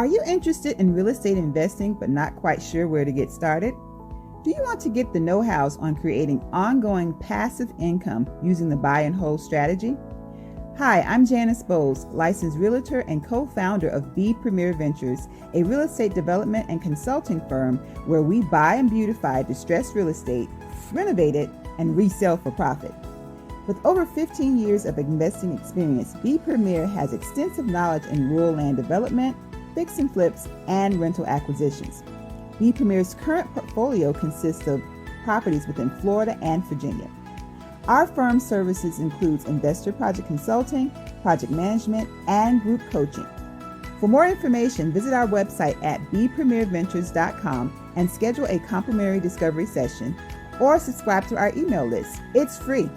Are you interested in real estate investing but not quite sure where to get started? Do you want to get the know-hows on creating ongoing passive income using the buy and hold strategy? Hi, I'm Janice Bowles, licensed realtor and co-founder of B Premier Ventures, a real estate development and consulting firm where we buy and beautify distressed real estate, renovate it, and resell for profit. With over 15 years of investing experience, B Premier has extensive knowledge in rural land development, fix and flips, and rental acquisitions. B Premier's current portfolio consists of properties within Florida and Virginia. Our firm's services includes investor project consulting, project management, and group coaching. For more information, visit our website at bpremierventures.com and schedule a complimentary discovery session or subscribe to our email list. It's free.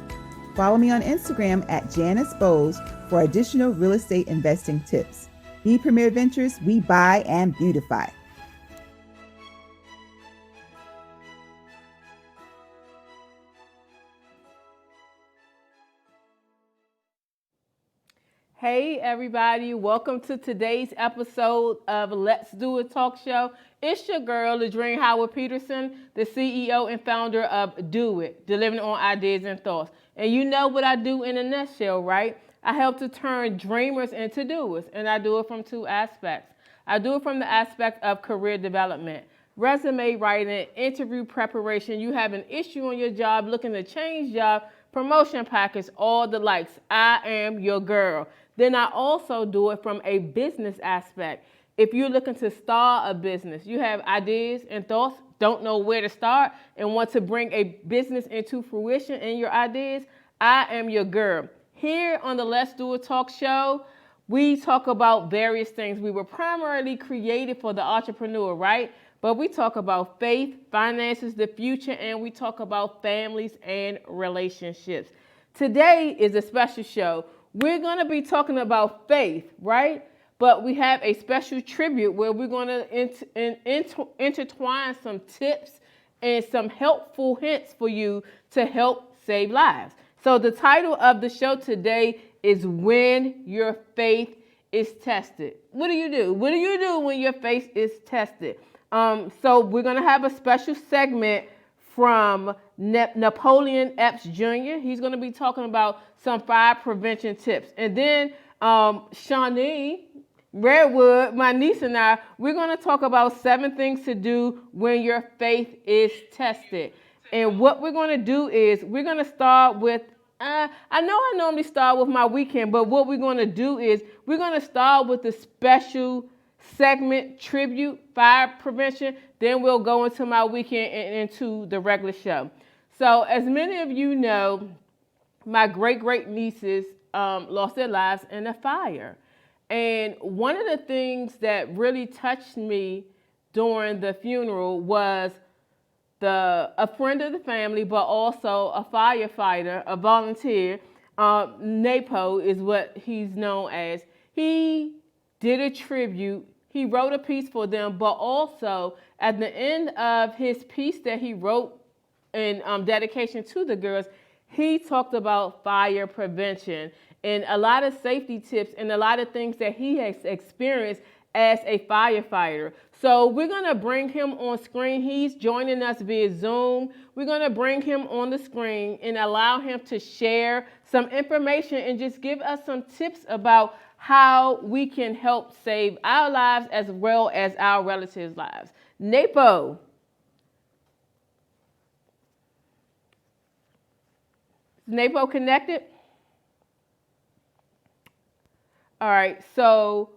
Follow me on Instagram at Janice Bowles for additional real estate investing tips. B Premier Ventures, we buy and beautify. Hey everybody, welcome to today's episode of Let's Do It Talk Show. It's your girl, Ladrine Howard Peterson, the CEO and founder of Do It, delivering on ideas and thoughts. And you know what I do in a nutshell, right? I help to turn dreamers into doers, and I do it from two aspects. I do it from the aspect of career development, resume writing, interview preparation. You have an issue on your job, looking to change job, promotion package, all the likes. I am your girl. Then I also do it from a business aspect. If you're looking to start a business, you have ideas and thoughts, don't know where to start, and want to bring a business into fruition in your ideas, I am your girl. Here on the Let's Do It Talk Show, we talk about various things. We were primarily created for the entrepreneur, right? But we talk about faith, finances, the future, and we talk about families and relationships. Today is a special show. We're going to be talking about faith, right? But we have a special tribute where we're going to intertwine some tips and some helpful hints for you to help save lives. So the title of the show today is When Your Faith is Tested. What do you do? What do you do when your faith is tested? So we're going to have a special segment from Napoleon Epps Jr. He's going to be talking about some fire prevention tips. And then Shawnee Redwood, my niece and I, we're going to talk about 7 things to do when your faith is tested. And what we're going to do is we're going to start with, I normally start with my weekend, but what we're going to do is we're going to start with the special segment, tribute, fire prevention. Then we'll go into my weekend and into the regular show. So as many of you know, my great nieces lost their lives in a fire. And one of the things that really touched me during the funeral was a friend of the family, but also a firefighter, a volunteer. Napo is what he's known as. He did a tribute. He wrote a piece for them, but also at the end of his piece that he wrote in dedication to the girls, he talked about fire prevention and a lot of safety tips and a lot of things that he has experienced as a firefighter. So we're going to bring him on screen. He's joining us via Zoom. We're going to bring him on the screen and allow him to share some information and just give us some tips about how we can help save our lives as well as our relatives' lives. Napo. Is Napo connected? All right, so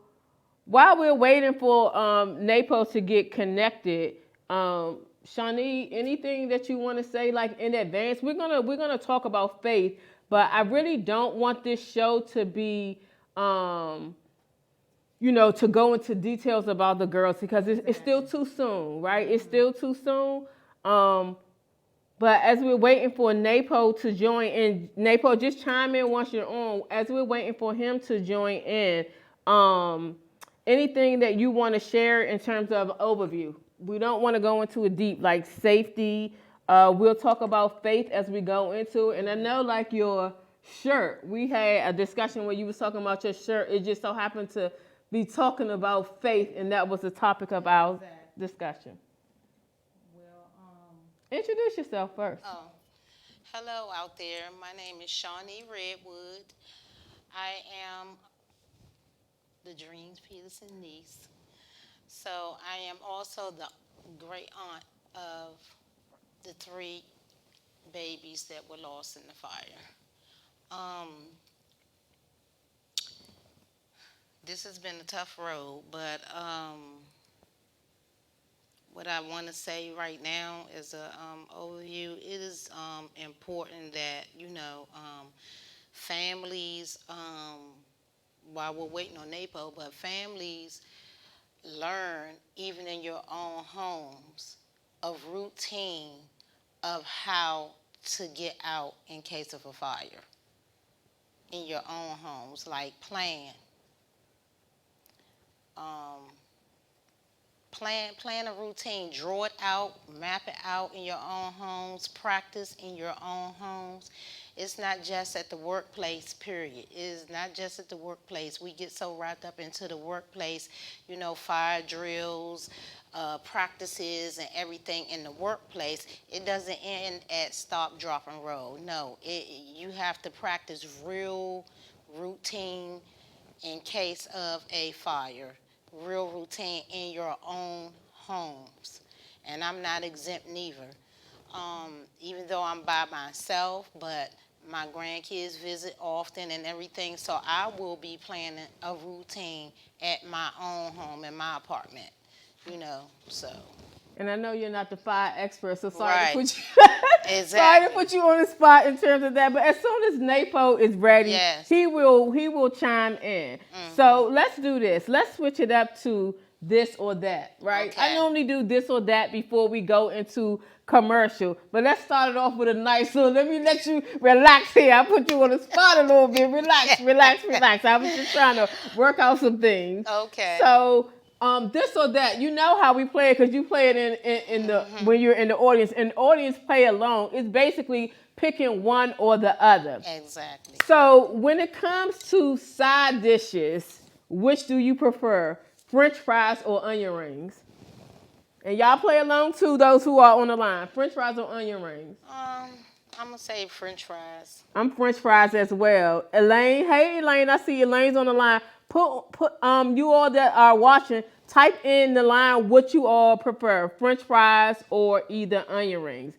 while we're waiting for Napo to get connected, Shawnee, anything that you want to say like in advance? We're gonna talk about faith, but I really don't want this show to be, to go into details about the girls because it's still too soon, right? It's still too soon. But as we're waiting for Napo to join in, Napo, just chime in once you're on. As we're waiting for him to join in, anything that you want to share in terms of overview? We don't want to go into a deep like safety. We'll talk about faith as we go into it. And I know like your shirt, we had a discussion where you was talking about your shirt. It just so happened to be talking about faith, and that was the topic of our discussion. Well, Introduce yourself first. Oh, hello out there. My name is Shawnee Redwood. I am the Dreams Peterson niece. So I am also the great aunt of the 3 babies that were lost in the fire. Um, this has been a tough road, but what I want to say right now is a overview. It is important that families, while we're waiting on NAPO, but families learn even in your own homes of routine of how to get out in case of a fire in your own homes, like um, plan a routine, draw it out, map it out in your own homes, practice in your own homes. It's not just at the workplace, period. It is not just at the workplace. We get so wrapped up into the workplace, fire drills, practices and everything in the workplace. It doesn't end at stop, drop, and roll. No, you have to practice real routine in case of a fire, real routine in your own homes. And I'm not exempt neither. Even though I'm by myself, but my grandkids visit often and everything, so I will be planning a routine at my own home, in my apartment, so. And I know you're not the fire expert, so sorry Right. to put you Exactly. sorry to put you on the spot in terms of that. But as soon as NAPO is ready, Yes. he will chime in. So let's do this. Let's switch it up to this or that, right? Okay. I normally do this or that before we go into commercial, but let's start it off with a nice one. Let you relax here. I put you on the spot a little bit. Relax. I was just trying to work out some things. Okay. So this or that, you know how we play it because you play it in the when you're in the audience. And audience play along, it's basically picking one or the other. Exactly. So when it comes to side dishes, which do you prefer, French fries or onion rings? And y'all play along too, those who are on the line. French fries or onion rings? I'm gonna say French fries. I'm French fries as well. Elaine, hey Elaine, I see Elaine's on the line. Put you all that are watching, type in the line what you all prefer, French fries or either onion rings.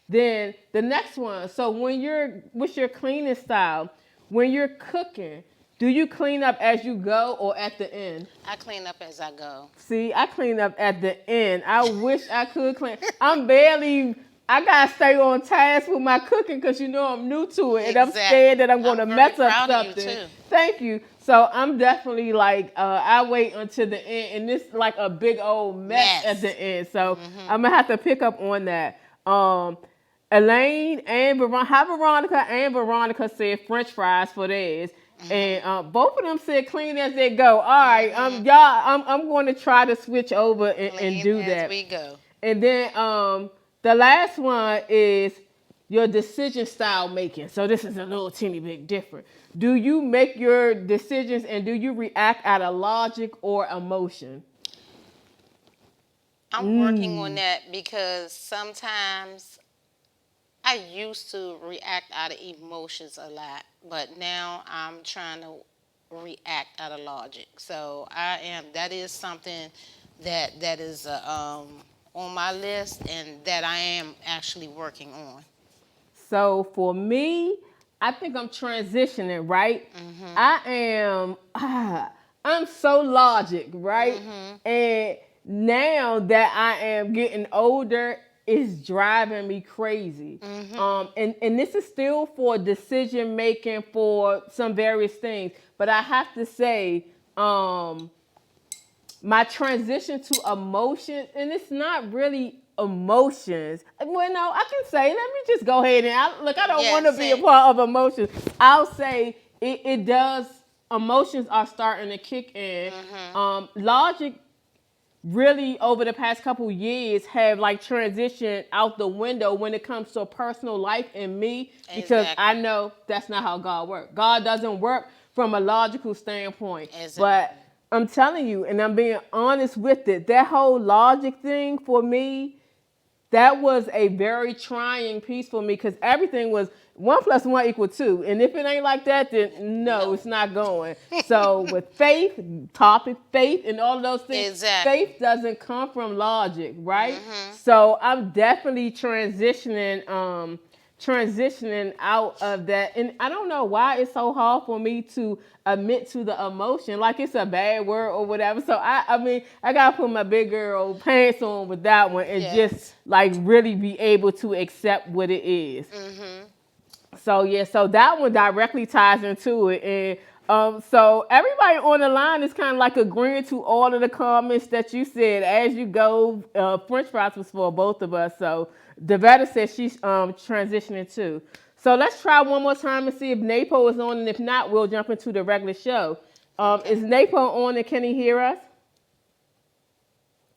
Then the next one. So what's your cleaning style? When you're cooking, do you clean up as you go or at the end? I clean up as I go. See, I clean up at the end. I wish I could clean. I gotta stay on task with my cooking because I'm new to it, and I'm scared that I'm gonna mess up something. Thank you. So I'm definitely like I wait until the end, and this is like a big old mess at the end. So I'm gonna have to pick up on that. Elaine and Veronica said French fries for theirs. And both of them said clean as they go. All right, y'all, I'm going to try to switch over and do that. As we go. And then the last one is your decision style making. So this is a little teeny bit different. Do you make your decisions and do you react out of logic or emotion? I'm working on that because sometimes I used to react out of emotions a lot, but now I'm trying to react out of logic. So that is something that is on my list and that I am actually working on. So for me, I think I'm transitioning, right? I'm so logic, right? And now that I am getting older, it's driving me crazy. And this is still for decision making for some various things. But I have to say, my transition to emotion, and it's not really emotions. Well, no, I can say, let me just go ahead and I don't want to be a part of emotions. I'll say it does. Emotions are starting to kick in. Logic really over the past couple years have like transitioned out the window when it comes to personal life and me, because I know that's not how God works. God doesn't work from a logical standpoint. Exactly. But I'm telling you, and I'm being honest with it, that whole logic thing for me, that was a very trying piece for me because everything was 1 + 1 = 2. And if it ain't like that, then no, it's not going. So with faith, faith, and all of those things, Exactly. faith doesn't come from logic, right? So I'm definitely transitioning out of that. And I don't know why it's so hard for me to admit to the emotion, like it's a bad word or whatever. So I mean, I gotta put my big girl pants on with that one and just like really be able to accept what it is. So yeah, so that one directly ties into it. And so everybody on the line is kind of like agreeing to all of the comments that you said as you go. French fries was for both of us. So Devetta says she's transitioning too. So let's try one more time and see if Napo is on, and if not, we'll jump into the regular show. Is Napo on and can he hear us?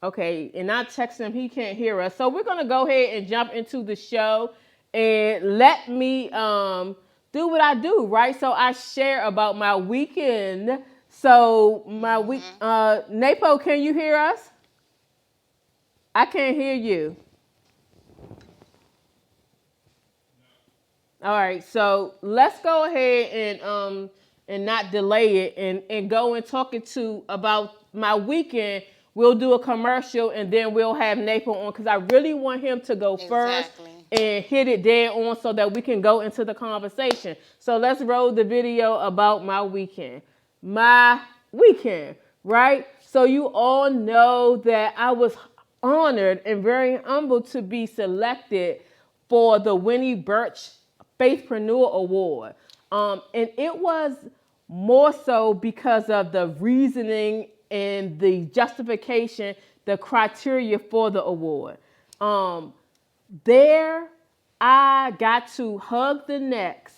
Okay, and I text him, he can't hear us. So we're gonna go ahead and jump into the show and let me do what I do, right? So I share about my weekend. So my week, Napo, can you hear us? I can't hear you. All right, so let's go ahead and not delay it and go and talk it to about my weekend. We'll do a commercial and then we'll have Napo on because I really want him to go first and hit it dead on so that we can go into the conversation. So let's roll the video about my weekend. My weekend, right? So you all know that I was honored and very humbled to be selected for the Winnie Birch Faithpreneur Award. And it was more so because of the reasoning and the justification, the criteria for the award. There, I got to hug the necks.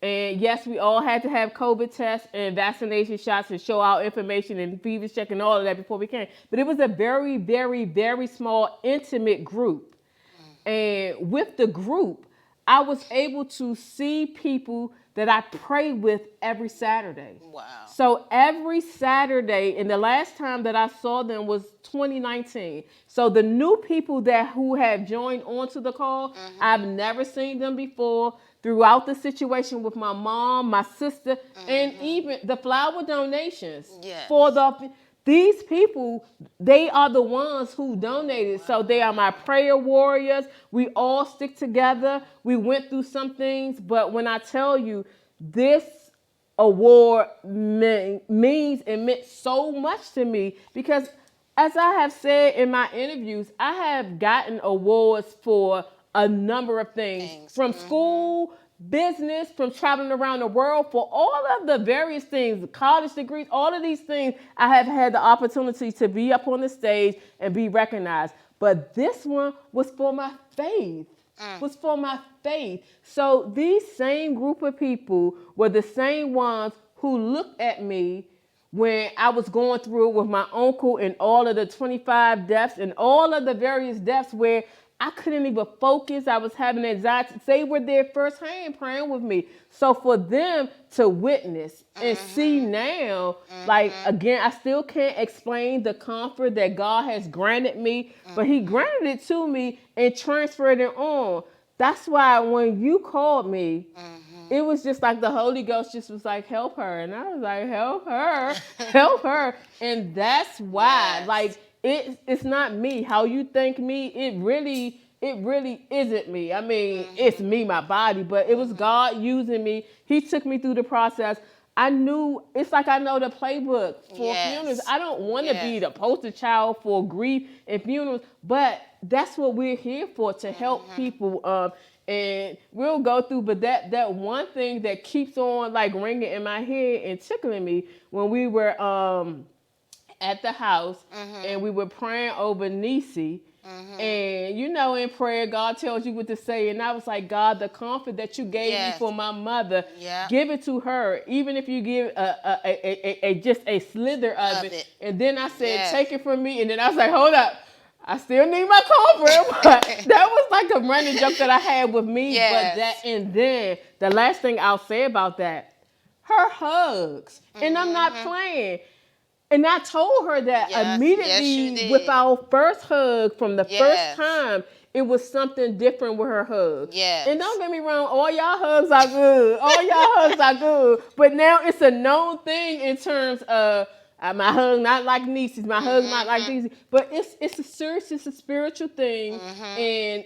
And yes, we all had to have COVID tests and vaccination shots and show our information and fever check and all of that before we came. But it was a very, very, very small, intimate group. And with the group, I was able to see people that I pray with every Saturday. Wow. So every Saturday, and the last time that I saw them was 2019. So the new people who have joined onto the call, I've never seen them before. Throughout the situation with my mom, my sister, and even the flower donations for these people, they are the ones who donated. So they are my prayer warriors. We all stick together. We went through some things, but when I tell you, this award means and meant so much to me because, as I have said in my interviews, I have gotten awards for a number of things. From school, business, from traveling around the world, for all of the various things, college degrees, all of these things, I have had the opportunity to be up on the stage and be recognized. But this one was for my faith. Was for my faith. So these same group of people were the same ones who looked at me when I was going through it with my uncle and all of the 25 deaths and all of the various deaths where I couldn't even focus. I was having anxiety. They were there firsthand praying with me. So for them to witness and see now, like, again, I still can't explain the comfort that God has granted me, but he granted it to me and transferred it on. That's why when you called me, it was just like the Holy Ghost just was like, help her. And I was like, help her, help her. And that's why, like, it's not me. How you think me, it really isn't me. I mean, it's me, my body, but it was God using me. He took me through the process. I knew, it's like I know the playbook for funerals. I don't want to be the poster child for grief and funerals, but that's what we're here for, to help people. And we'll go through, but that one thing that keeps on like ringing in my head and tickling me when we were at the house and we were praying over Nisi. And you know, in prayer, God tells you what to say. And I was like, God, the comfort that you gave me for my mother, give it to her, even if you give just a slither of it. And then I said, take it from me. And then I was like, hold up. I still need my comfort, but that was like a running joke that I had with me. But and then the last thing I'll say about that, her hugs, and I'm not playing. And I told her that Yes, immediately yes, you did. with our first hug from the Yes. first time, it was something different with her hug. Yes. And don't get me wrong, all y'all hugs are good. All y'all hugs are good. But now it's a known thing in terms of my hug not like nieces, my hug not like these. But it's a spiritual thing, and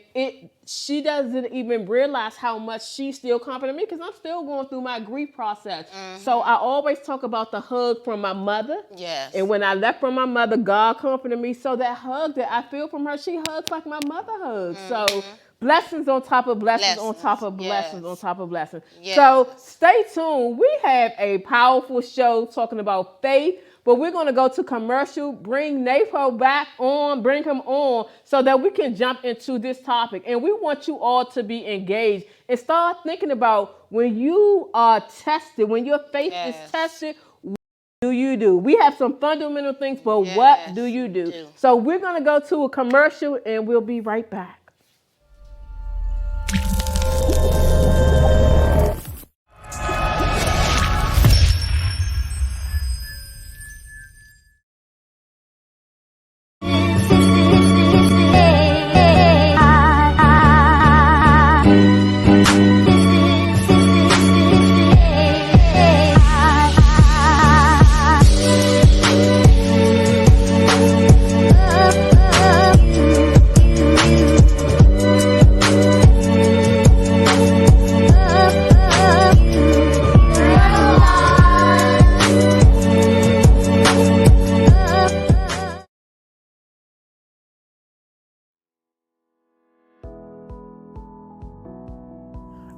she doesn't even realize how much she's still comforting me because I'm still going through my grief process. So I always talk about the hug from my mother. Yes. And when I left from my mother, God comforted me. So that hug that I feel from her, she hugs like my mother hugs. So blessings on top of blessings on top of blessings on top of blessings. Yes. So stay tuned. We have a powerful show talking about faith. But we're going to go to commercial, bring Napo back on, bring him on so that we can jump into this topic. And we want you all to be engaged and start thinking about when you are tested, when your faith is tested, what do you do? We have some fundamental things, but what do you do? So we're going to go to a commercial and we'll be right back.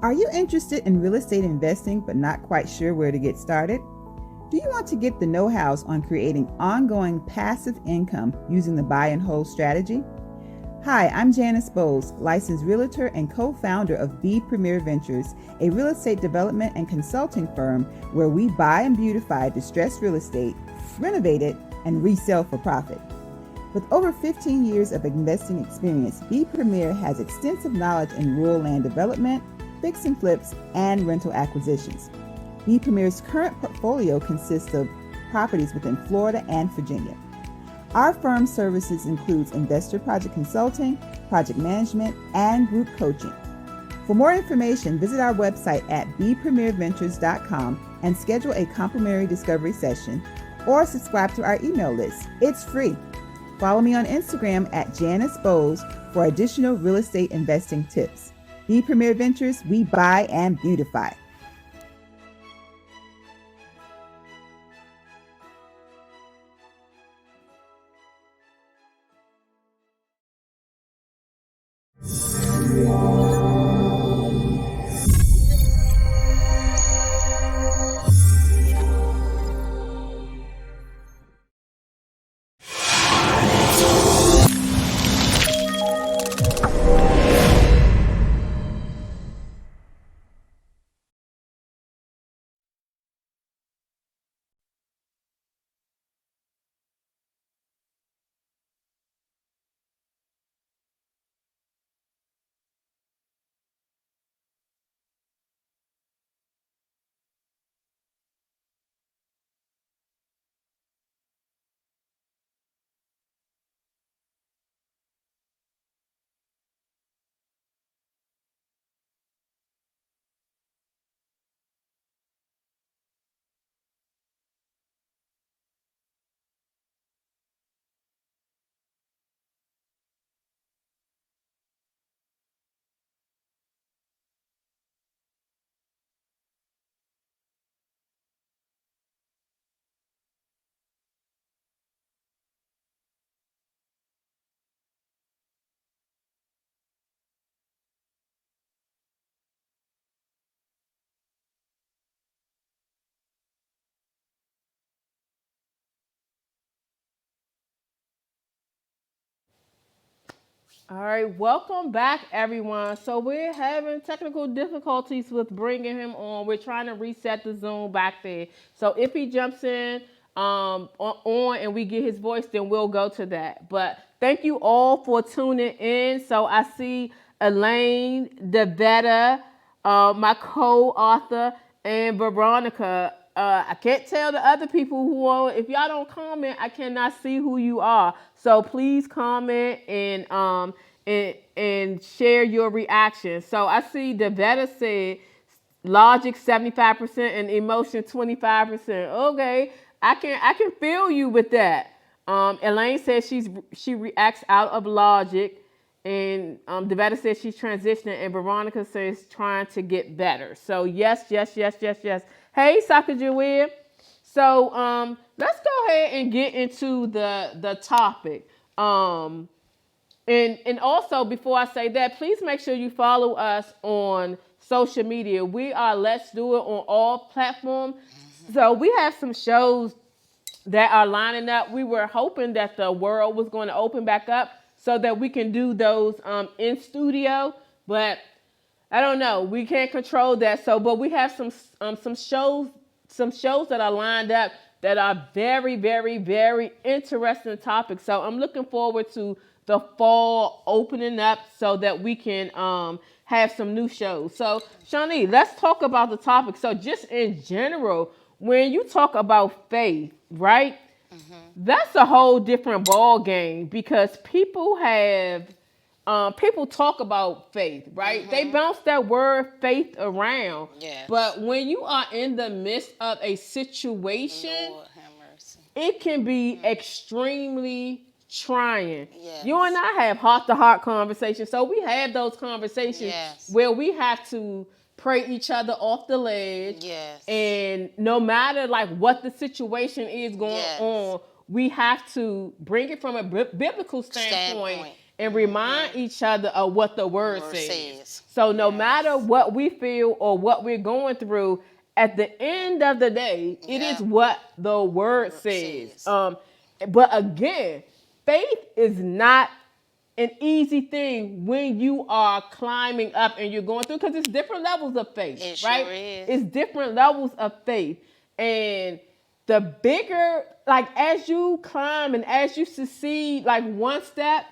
Are you interested in real estate investing but not quite sure where to get started? Do you want to get the know-hows on creating ongoing passive income using the buy and hold strategy? Hi, I'm Janice Bowles, licensed realtor and co-founder of B Premier Ventures, a real estate development and consulting firm where we buy and beautify distressed real estate, renovate it, and resell for profit. With over 15 years of investing experience, B Premier has extensive knowledge in rural land development, fix and flips, and rental acquisitions. B Premier's current portfolio consists of properties within Florida and Virginia. Our firm's services includes investor project consulting, project management, and group coaching. For more information, visit our website at bpremierventures.com and schedule a complimentary discovery session or subscribe to our email list. It's free. Follow me on Instagram at Janice Bowles for additional real estate investing tips. B Premier Ventures, we buy and beautify. All right, welcome back, everyone. So we're having technical difficulties with bringing him on. We're trying to reset the Zoom back there. So if he jumps in on and we get his voice, then we'll go to that. But thank you all for tuning in. So I see Elaine, Devetta, my co-author, and Veronica I can't tell the other people who are, if y'all don't comment, I cannot see who you are. So please comment and share your reaction. So I see Devetta said logic 75% and emotion 25%. Okay, I can feel you with that. Elaine says she reacts out of logic, and Devetta says she's transitioning, and Veronica says trying to get better. So yes, yes, yes, yes, yes. Hey, Sakajuwe. So let's go ahead and get into the topic. And also, before I say that, please make sure you follow us on social media. We are Let's Do It on all platforms. So we have some shows that are lining up. We were hoping that the world was going to open back up so that we can do those in studio, but I don't know. We can't control that. So, but we have some shows that are lined up that are very, very, very interesting topics. So I'm looking forward to the fall opening up so that we can have some new shows. So, Shawnee, let's talk about the topic. So, just in general, when you talk about faith, right? That's a whole different ball game because people talk about faith, right? They bounce that word faith around. Yes. But when you are in the midst of a situation, Lord have mercy. it can be extremely trying. Yes. You and I have heart-to-heart conversations. So we have those conversations Yes. where we have to pray each other off the ledge. Yes. And no matter like what the situation is going Yes. on, we have to bring it from a biblical standpoint. And remind each other of what the word says. So no matter what we feel or what we're going through, at the end of the day, it is what the word says. But again, faith is not an easy thing when you are climbing up and you're going through, because it's different levels of faith, It right? sure is. It's different levels of faith. And the bigger, like as you climb and as you succeed, like one step,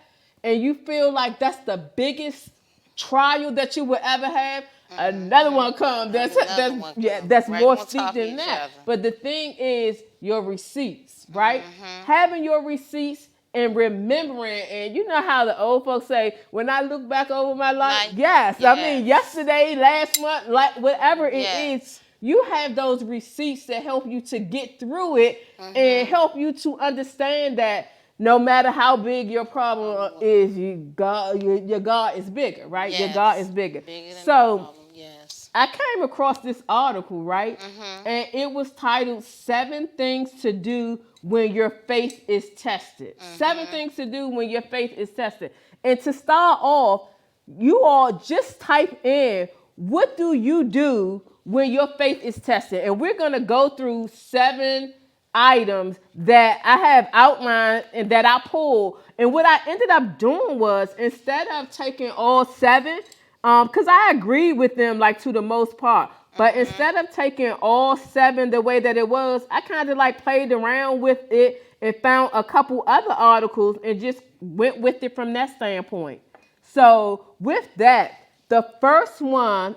and you feel like that's the biggest trial that you will ever have, another one comes. That's Right more on steep top of than each that. other. But the thing is your receipts, right? Having your receipts and remembering, and you know how the old folks say, when I look back over my life, yes. I mean, yesterday, last month, like whatever it is, you have those receipts that help you to get through it and help you to understand that no matter how big your problem is, your God is bigger, right? Yes. Your God is bigger. Bigger than the So problem. Yes. I came across this article, right? And it was titled 7 Things to Do When Your Faith is Tested. 7 things to do when your faith is tested. And to start off, you all just type in, what do you do when your faith is tested? And we're going to go through 7 items that I have outlined and that I pulled. And what I ended up doing was, instead of taking all 7, because I agree with them like to the most part, but instead of taking all 7 the way that it was, I kind of like played around with it and found a couple other articles and just went with it from that standpoint. So with that, the first one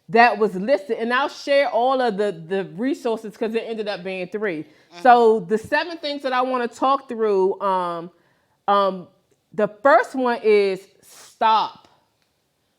that was listed, and I'll share all of the resources because it ended up being 3. So the 7 things that I want to talk through, the first one is stop.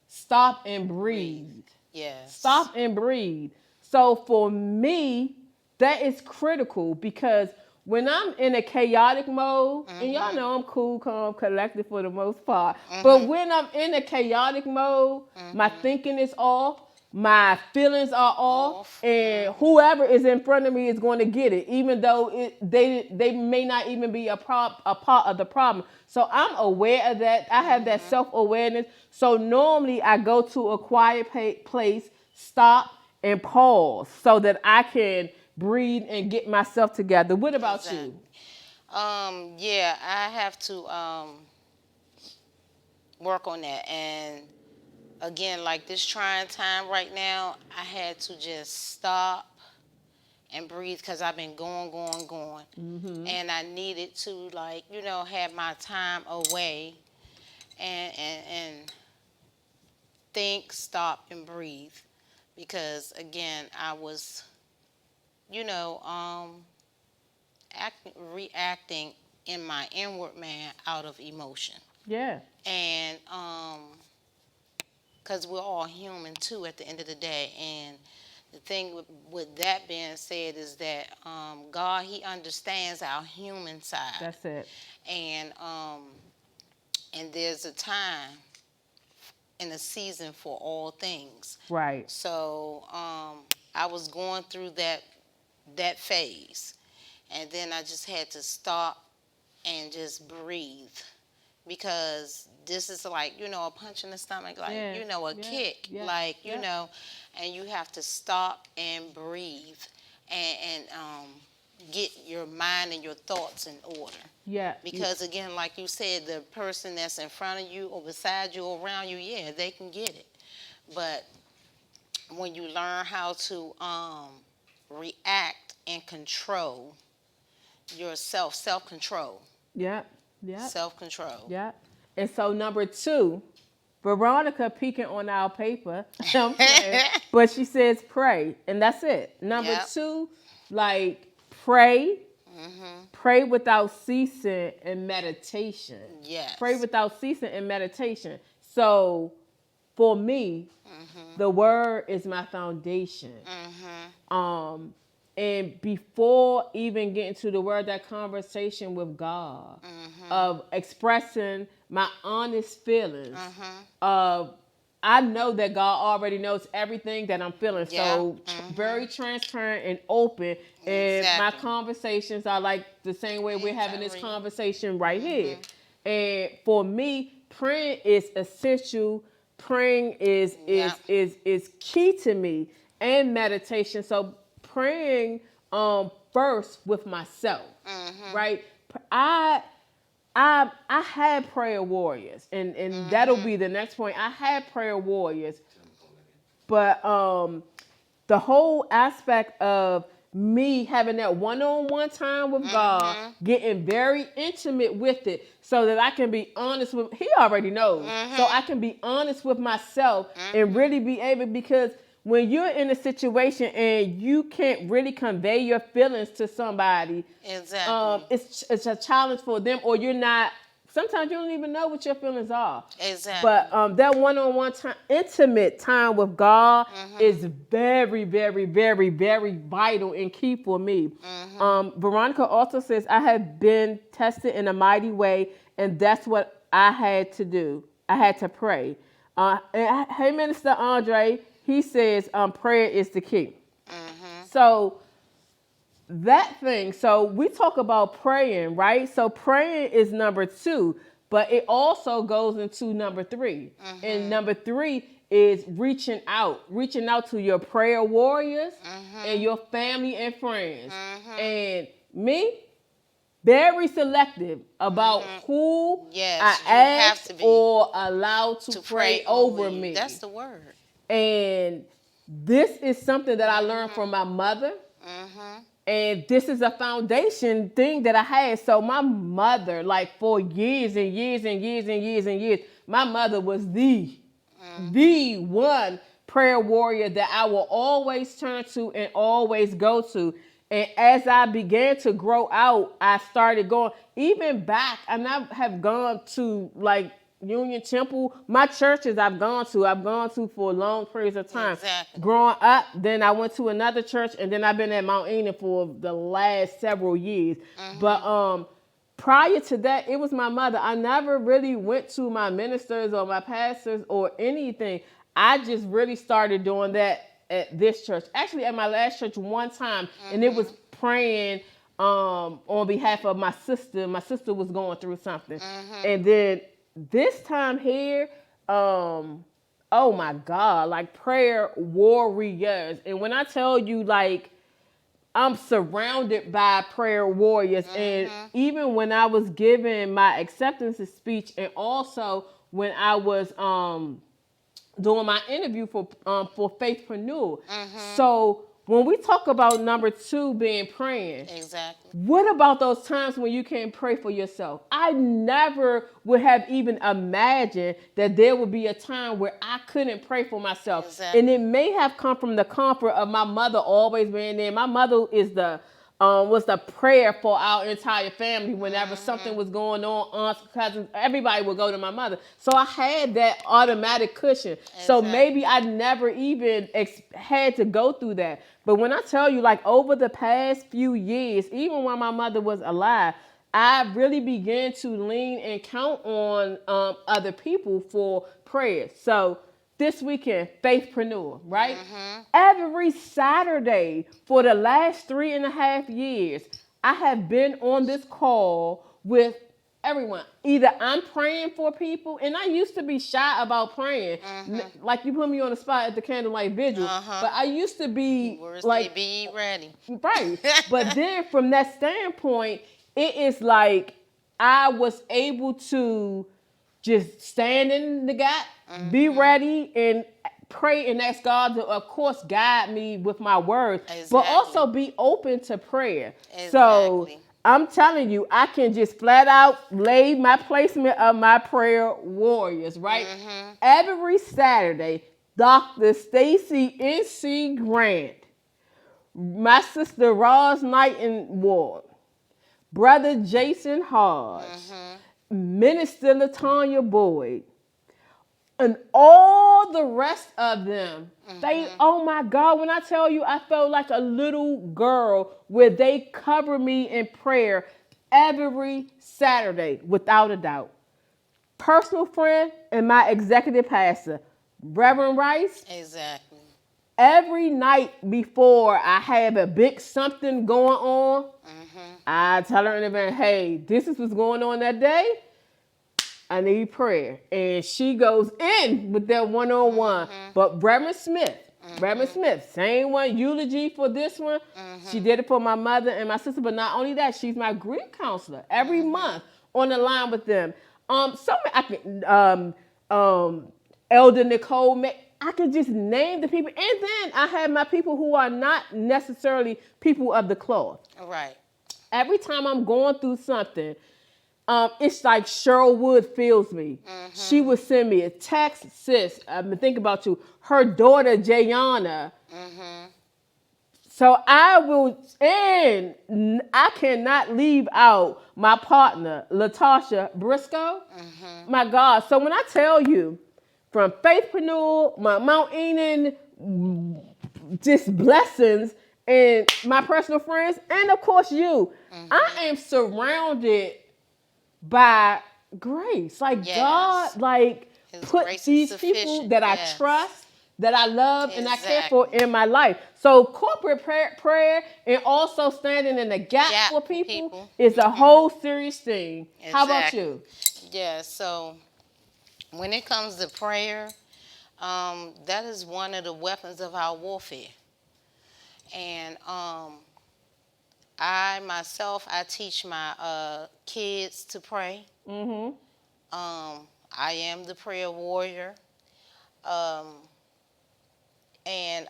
Stop and breathe. Yes. Stop and breathe. So for me, that is critical because when I'm in a chaotic mode, and y'all know I'm cool, calm, collected for the most part, but when I'm in a chaotic mode, my thinking is off, my feelings are off, and whoever is in front of me is going to get it, even though they may not even be a part of the problem. So I'm aware of that. I have that self-awareness. So normally I go to a quiet place, stop, and pause so that I can breathe and get myself together. What about you? Yeah, I have to work on that. And again, like this trying time right now, I had to just stop and breathe because I've been going. And I needed to, like, have my time away and think, stop, and breathe. Because again, I was you know, reacting in my inward man out of emotion. Yeah. And because we're all human too at the end of the day. And the thing with that being said is that God, He understands our human side. That's it. And there's a time and a season for all things. Right. So I was going through that phase, and then I just had to stop and just breathe, because this is like, a punch in the stomach, like, Yeah. a Yeah. kick, Yeah. like, Yeah. and you have to stop and breathe and get your mind and your thoughts in order. Yeah. Because again, like you said, the person that's in front of you or beside you or around you, yeah, they can get it. But when you learn how to react and control yourself, self-control. Yeah. Yeah. Self-control. Yeah. And so number 2, Veronica peeking on our paper, I'm playing, but she says pray, and that's it. Number Yep. 2, like pray, Mm-hmm. pray without ceasing in meditation. Yes. Pray without ceasing in meditation. So for me, Mm-hmm. the word is my foundation. Mm-hmm. And before even getting to the word, that conversation with God, Mm-hmm. of expressing my honest feelings, Mm-hmm. of I know that God already knows everything that I'm feeling. Yeah. So Mhm. very transparent and open. And my Exactly. conversations are like the same way we're having this Exactly. conversation right here. Mhm. And for me, praying is essential. Praying is Yeah. is key to me, and meditation. So praying first with myself, Mhm. right? I had prayer warriors, and that'll be the next point. I had prayer warriors, but the whole aspect of me having that one-on-one time with God, getting very intimate with it, so that I can be honest with, He already knows, so I can be honest with myself and really be able, because when you're in a situation and you can't really convey your feelings to somebody, Exactly. it's a challenge for them, or you're not. Sometimes you don't even know what your feelings are. Exactly. But that one-on-one time, intimate time with God is very, very, very, very vital and key for me. Veronica also says, I have been tested in a mighty way, and that's what I had to do. I had to pray. Hey, Minister Andre, he says prayer is the key. So that thing, so we talk about praying, right? So praying is number 2, but it also goes into number 3. And number 3 is reaching out to your prayer warriors and your family and friends. And me, very selective about who Yes, I you have ask to be. or allow to pray over you. me. That's the word. And this is something that I learned from my mother. And this is a foundation thing that I had. So my mother, like for years and years and years and years and years, my mother was the one prayer warrior that I will always turn to and always go to. And as I began to grow out, I started going, even back, and I have gone to like Union Temple, my churches I've gone to for long periods of time. Exactly. Growing up, then I went to another church, and then I've been at Mount Eden for the last several years. But prior to that, it was my mother. I never really went to my ministers or my pastors or anything. I just really started doing that at this church. Actually, at my last church one time, and it was praying on behalf of my sister. My sister was going through something. And then this time here, oh my God, like prayer warriors. And when I tell you, like, I'm surrounded by prayer warriors. And even when I was giving my acceptance speech, and also when I was doing my interview for Faithpreneur. So when we talk about number 2 being praying, Exactly. what about those times when you can't pray for yourself? I never would have even imagined that there would be a time where I couldn't pray for myself. Exactly. And it may have come from the comfort of my mother always being there. My mother is the was the prayer for our entire family whenever something was going on. Aunts, cousins, everybody would go to my mother. So I had that automatic cushion. Exactly. So maybe I never even had to go through that. But when I tell you, like over the past few years, even when my mother was alive, I really began to lean and count on other people for prayers. So this weekend, Faithpreneur, right? Every Saturday for the last 3.5 years, I have been on this call with everyone. Either I'm praying for people, and I used to be shy about praying. Like you put me on the spot at the candlelight vigil, but I used to be Words like, be ready. right. But then from that standpoint, it is like I was able to just stand in the gap, be ready, and pray and ask God to, of course, guide me with my words, but also be open to prayer. So I'm telling you, I can just flat out lay my placement of my prayer warriors, right? Every Saturday, Dr. Stacy N.C. Grant, my sister Roz Nightingale, Brother Jason Hodge, Minister Latanya Boyd, and all the rest of them. They, oh my God, when I tell you, I felt like a little girl where they cover me in prayer every Saturday, without a doubt. Personal friend and my executive pastor, Reverend Rice. Exactly. Every night before I have a big something going on, I tell her in advance, hey, this is what's going on that day. I need prayer. And she goes in with that one-on-one. But Reverend Smith, same one, eulogy for this one. She did it for my mother and my sister. But not only that, she's my grief counselor every month on the line with them. Elder Nicole, I could just name the people. And then I have my people who are not necessarily people of the cloth. Right. Every time I'm going through something, it's like Cheryl Wood feels me. She would send me a text, sis, I've been thinking about you. Her daughter, Jayana. So I cannot leave out my partner, Latasha Briscoe. My God. So when I tell you, from Faithpreneur, my Mount Enon, just blessings, and my personal friends, and of course you, I am surrounded by grace. Like God, like His put these people that I trust, that I love, and I care for in my life. So corporate prayer and also standing in the gap for people is a whole serious thing. How about you? Yeah, so when it comes to prayer, that is one of the weapons of our warfare. And I teach my kids to pray. I am the prayer warrior. And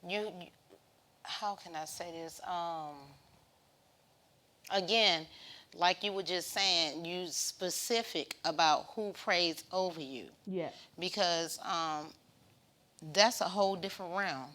you, how can I say this? Again, like you were just saying, you specific about who prays over you. Yeah. Because that's a whole different realm.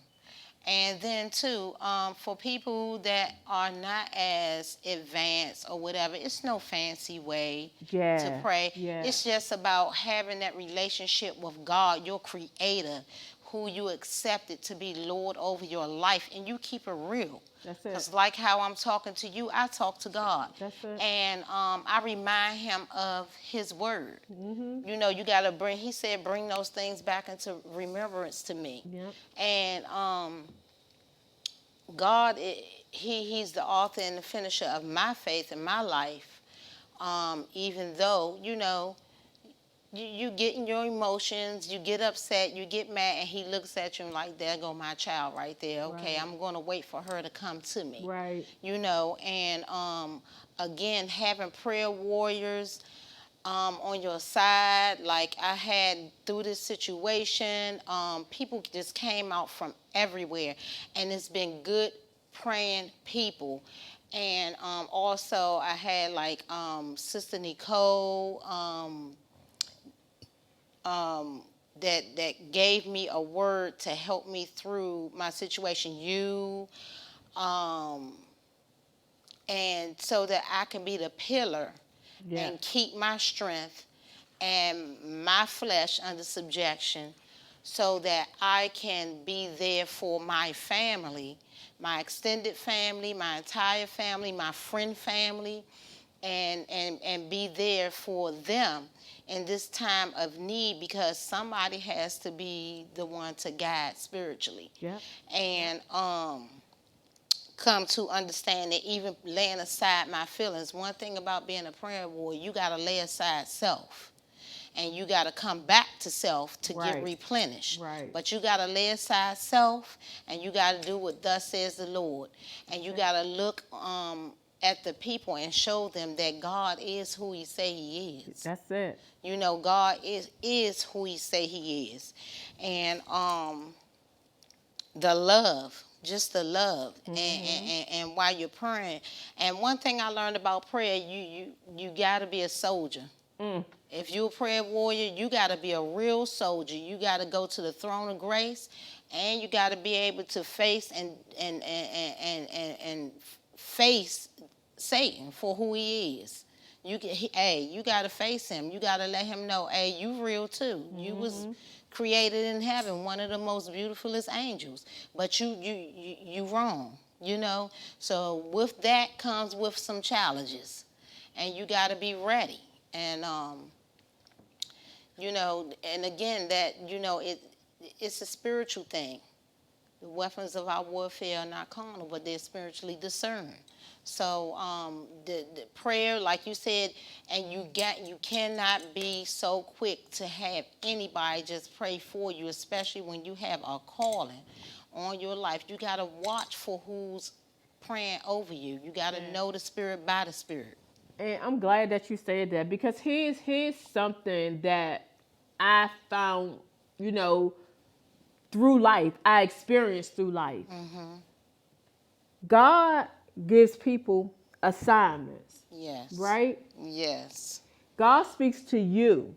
And then too, for people that are not as advanced or whatever, it's no fancy way to pray. It's just about having that relationship with God, your creator, who you accepted to be Lord over your life, and you keep it real. That's it. Because like how I'm talking to you, I talk to God. That's it. And I remind him of his word. You know, you got to he said, bring those things back into remembrance to me. Yep. And God, he's the author and the finisher of my faith in my life. Even though, you know, you get in your emotions, you get upset, you get mad, and he looks at you and like, there go my child right there. Okay, I'm going to wait for her to come to me. Right. You know, and again, having prayer warriors, on your side. Like I had through this situation, people just came out from everywhere, and it's been good praying people. And also I had like Sister Nicole that gave me a word to help me through my situation. You um, and so that I can be the pillar Yeah. and keep my strength and my flesh under subjection so that I can be there for my family, my extended family, my entire family, my friend family, and be there for them in this time of need, because somebody has to be the one to guide spiritually. Yeah. And come to understand that even laying aside my feelings, one thing about being a prayer warrior, you got to lay aside self. And you got to come back to self to get Right. replenished. Right. But you got to lay aside self, and you got to do what thus says the Lord. And you got to look at the people and show them that God is who he say he is. That's it. You know, God is who he say he is. And the love, just the love. And while you're praying, and one thing I learned about prayer, you got to be a soldier. If you're a prayer warrior, you got to be a real soldier. You got to go to the throne of grace, and you got to be able to face and face Satan for who he is. You got to face him. You got to let him know, hey, you real too. You was created in heaven, one of the most beautifulest angels, but you wrong. You know. So with that comes with some challenges, and you got to be ready. And you know, and again, that, you know, it's a spiritual thing. The weapons of our warfare are not carnal, but they're spiritually discerned. So the prayer, like you said, and you cannot be so quick to have anybody just pray for you, especially when you have a calling on your life. You got to watch for who's praying over you. You got to know the spirit by the spirit. And I'm glad that you said that, because here's something that I found, you know, through life, I experienced through life. God gives people assignments. Yes. Right? Yes. God speaks to you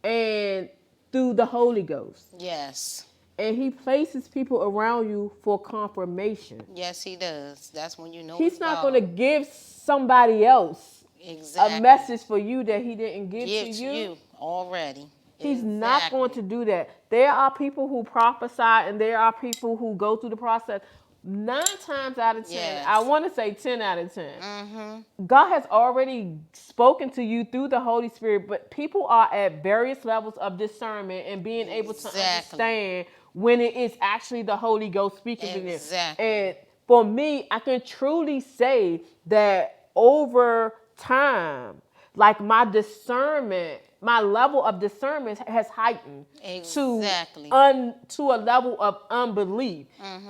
and through the Holy Ghost. Yes. And he places people around you for confirmation. Yes, he does. That's when you know He's it's not God. going to give somebody else Exactly. a message for you that he didn't give to Gives you already. He's not going to do that. There are people who prophesy, and there are people who go through the process. 9 times out of 10, Yes. I want to say 10 out of 10. God has already spoken to you through the Holy Spirit, but people are at various levels of discernment and being able to understand when it is actually the Holy Ghost speaking to them. Exactly. And for me, I can truly say that over time, like my discernment, my level of discernment has heightened to a level of unbelief.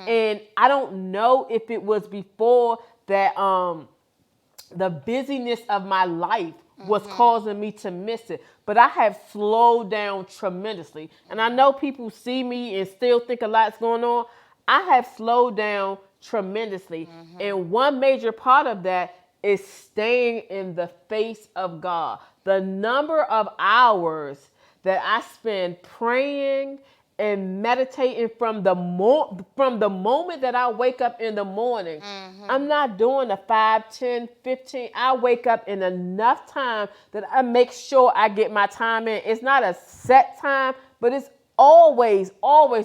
And I don't know if it was before that the busyness of my life was causing me to miss it. But I have slowed down tremendously. And I know people see me and still think a lot's going on. I have slowed down tremendously. And one major part of that is staying in the face of God. The number of hours that I spend praying and meditating from the moment that I wake up in the morning. I'm not doing the 5, 10, 15. I wake up in enough time that I make sure I get my time in. It's not a set time, but it's always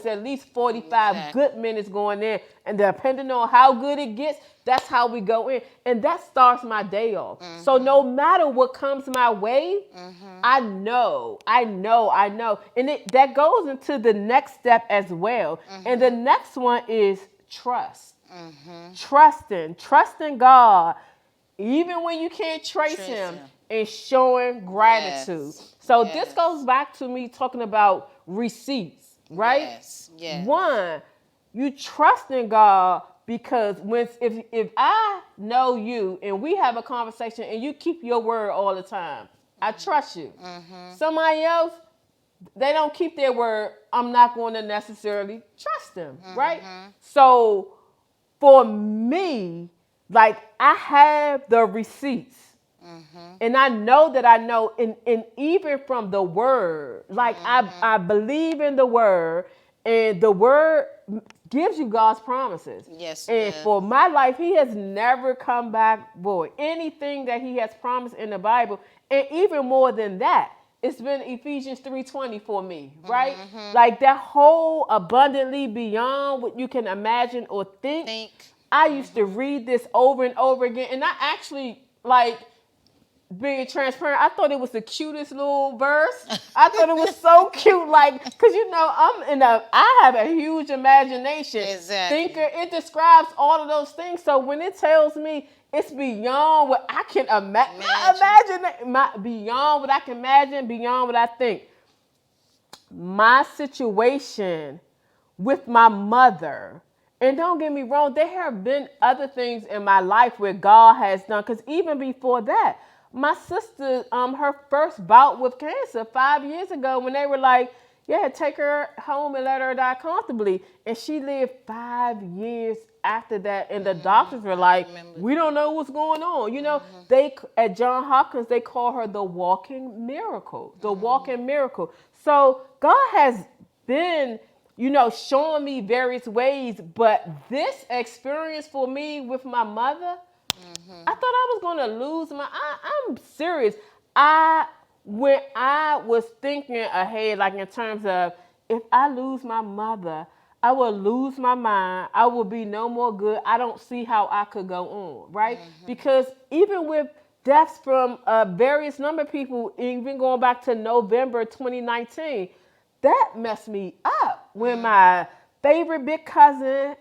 at least 45 good minutes going in. And depending on how good it gets, that's how we go in. And that starts my day off. So no matter what comes my way, I know. And that goes into the next step as well. And the next one is trust. Trusting God, even when you can't trace him, and showing gratitude. So this goes back to me talking about receipts, right? Yes. One, you trust in God because if I know you and we have a conversation and you keep your word all the time, I trust you. Somebody else, they don't keep their word, I'm not going to necessarily trust them, right? So for me, like, I have the receipts. And I know that I know, and even from the word, like I believe in the word, and the word gives you God's promises. Yes. And for my life, he has never come back void. Anything that he has promised in the Bible, and even more than that, it's been Ephesians 3:20 for me, right? Like that whole abundantly beyond what you can imagine or think. I used to read this over and over again, and I actually, like, being transparent, I thought it was the cutest little verse. I thought it was so cute, like, because I have a huge imagination. Exactly. Thinker, it describes all of those things. So when it tells me it's beyond what I can imagine, beyond what I can imagine, beyond what I think. My situation with my mother, and don't get me wrong, there have been other things in my life where God has done, because even before that, my sister, her first bout with cancer 5 years ago, when they were like, yeah, take her home and let her die comfortably. And she lived 5 years after that. And the doctors were like, we don't know what's going on. You know, they at Johns Hopkins, they call her the walking miracle, the walking miracle. So God has been, showing me various ways. But this experience for me with my mother, I thought I was going to lose I'm serious. When I was thinking ahead, like in terms of, if I lose my mother, I will lose my mind. I will be no more good. I don't see how I could go on, right? Because even with deaths from various number of people, even going back to November 2019, that messed me up when my favorite big cousin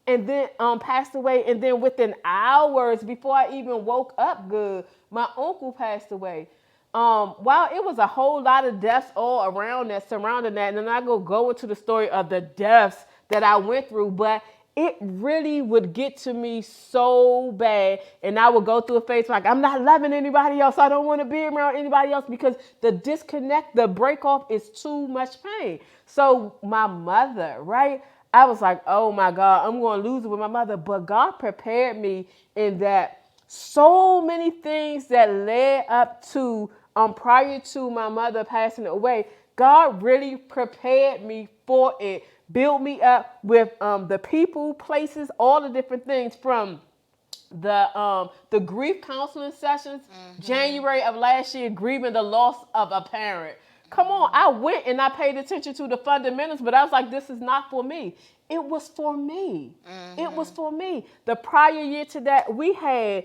and then passed away, and then within hours before I even woke up good, my uncle passed away. While it was a whole lot of deaths all around that, surrounding that, and then I go into the story of the deaths that I went through, but it really would get to me so bad, and I would go through a phase like, I'm not loving anybody else, I don't want to be around anybody else, because the disconnect, the break off is too much pain. So my mother, right? I was like, oh my God, I'm going to lose it with my mother. But God prepared me in that so many things that led up to, prior to my mother passing away, God really prepared me for it, built me up with the people, places, all the different things, from the grief counseling sessions, January of last year, grieving the loss of a parent. Come on, I went and I paid attention to the fundamentals, but I was like, this is not for me. It was for me. It was for me. The prior year to that, we had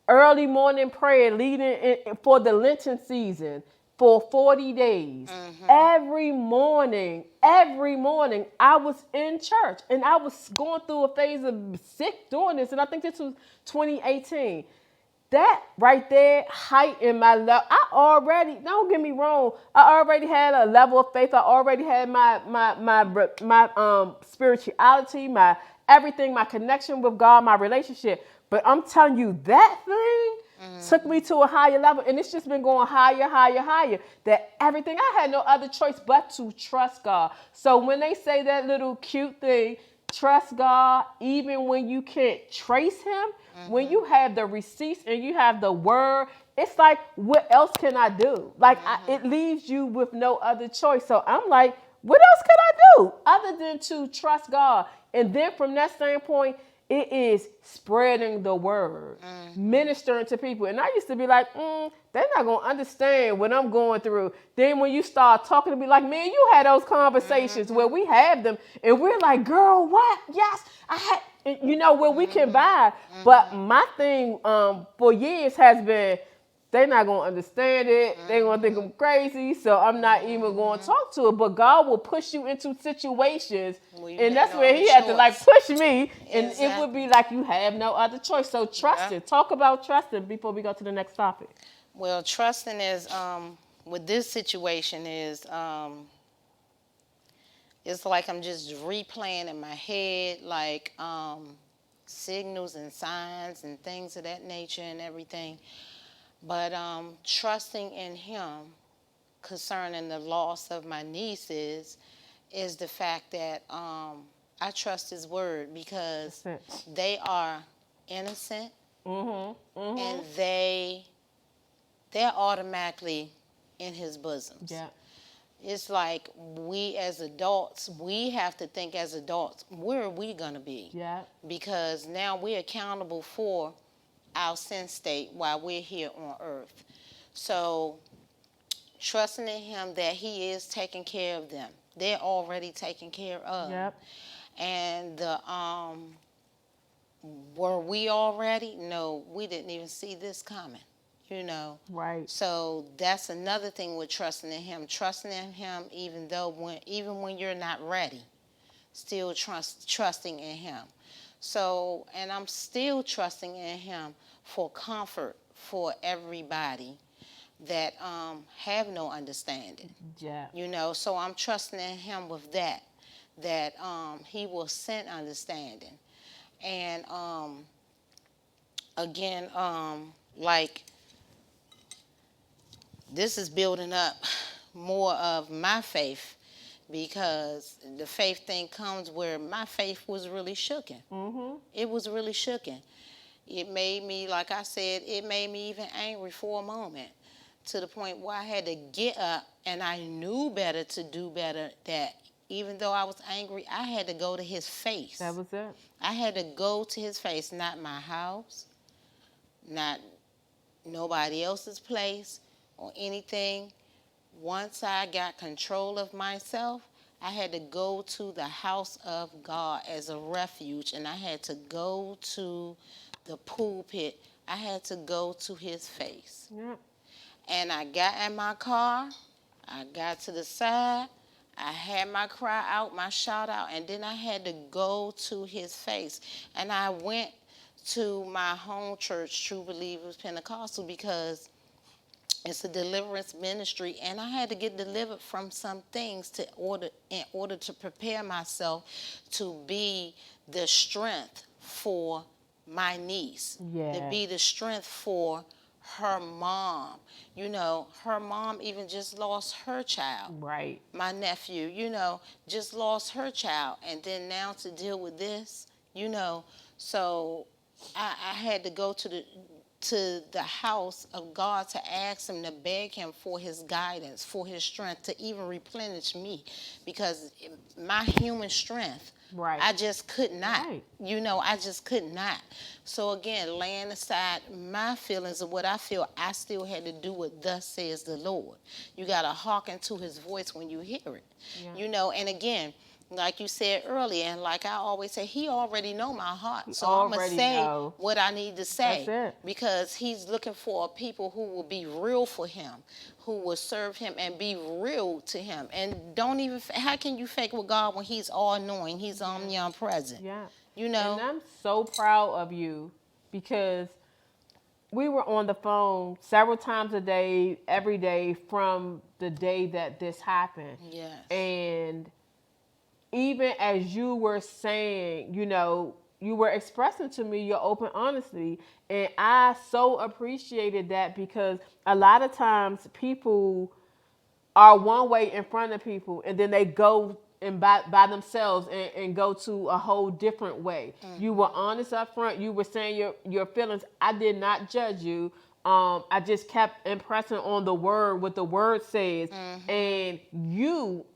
early morning prayer leading for the Lenten season for 40 days. Every morning, I was in church, and I was going through a phase of sick doing this, and I think this was 2018. That right there heightened my level. Don't get me wrong, I already had a level of faith. I already had my spirituality, my everything, my connection with God, my relationship. But I'm telling you, that thing took me to a higher level, and it's just been going higher, that everything, I had no other choice but to trust God. So when they say that little cute thing, trust God even when you can't trace him, when you have the receipts and you have the word, it's like, what else can I do? Like, it leaves you with no other choice. So I'm like, what else can I do other than to trust God? And then from that standpoint, it is spreading the word, ministering to people. And I used to be like, they're not going to understand what I'm going through. Then when you start talking to me, like, man, you had those conversations where we have them, and we're like, girl, what? Yes, I had, where we can buy. But my thing for years has been, they're not going to understand it. They're going to think I'm crazy, so I'm not even going to talk to it. But God will push you into situations, and that's where he had to, like, push me, and it would be like you have no other choice. So trusting. Talk about trusting before we go to the next topic. Well, trusting is, with this situation is, it's like I'm just replaying in my head, like signals and signs and things of that nature and everything. But trusting in him concerning the loss of my nieces is the fact that I trust his word because they are innocent and they're automatically in his bosoms. Yeah. It's like we as adults, we have to think as adults, where are we going to be? Yeah. Because now we're accountable for our sin state while we're here on earth. So trusting in him that he is taking care of them. They're already taken care of. Yep. And the were we all ready? No, we didn't even see this coming. You know. Right. So that's another thing with trusting in him. Trusting in him even when you're not ready. Still trusting in him. So, and I'm still trusting in him for comfort for everybody that have no understanding. Yeah. You know, so I'm trusting in him with that he will send understanding. And again, like this is building up more of my faith because the faith thing comes where my faith was really shooken. It was really shooken. It made me, like I said, it made me even angry for a moment to the point where I had to get up and I knew better to do better, that even though I was angry, I had to go to his face. That was it. I had to go to his face, not my house, not nobody else's place or anything. Once I got control of myself, I had to go to the house of God as a refuge, and I had to go to the pulpit. I had to go to his face. Yep. And I got in my car, I got to the side, I had my cry out, my shout out, and then I had to go to his face. And I went to my home church, True Believers Pentecostal, because it's a deliverance ministry, and I had to get delivered from some things in order to prepare myself to be the strength for my niece, to be the strength for her mom. You know, her mom even just lost her child. Right. My nephew, you know, just lost her child, and then now to deal with this, you know. So I had to go to the house of God to ask him, to beg him for his guidance, for his strength, to even replenish me, because my human strength, I just could not. You know, I just could not. So again, laying aside my feelings of what I feel, I still had to do what thus says the Lord. You got to hearken to his voice when you hear it. You know, and again, like you said earlier, and like I always say, he already know my heart. So I'm going to say what I need to say. Because he's looking for people who will be real for him, who will serve him and be real to him. And don't even, how can you fake with God when he's all-knowing, he's omnipresent? Yeah. You know? And I'm so proud of you, because we were on the phone several times a day, every day from the day that this happened. Yes. And even as you were saying, you know, you were expressing to me your open honesty. And I so appreciated that, because a lot of times people are one way in front of people, and then they go and by themselves and go to a whole different way. You were honest up front. You were saying your feelings. I did not judge you. I just kept impressing on the word, what the word says. And you,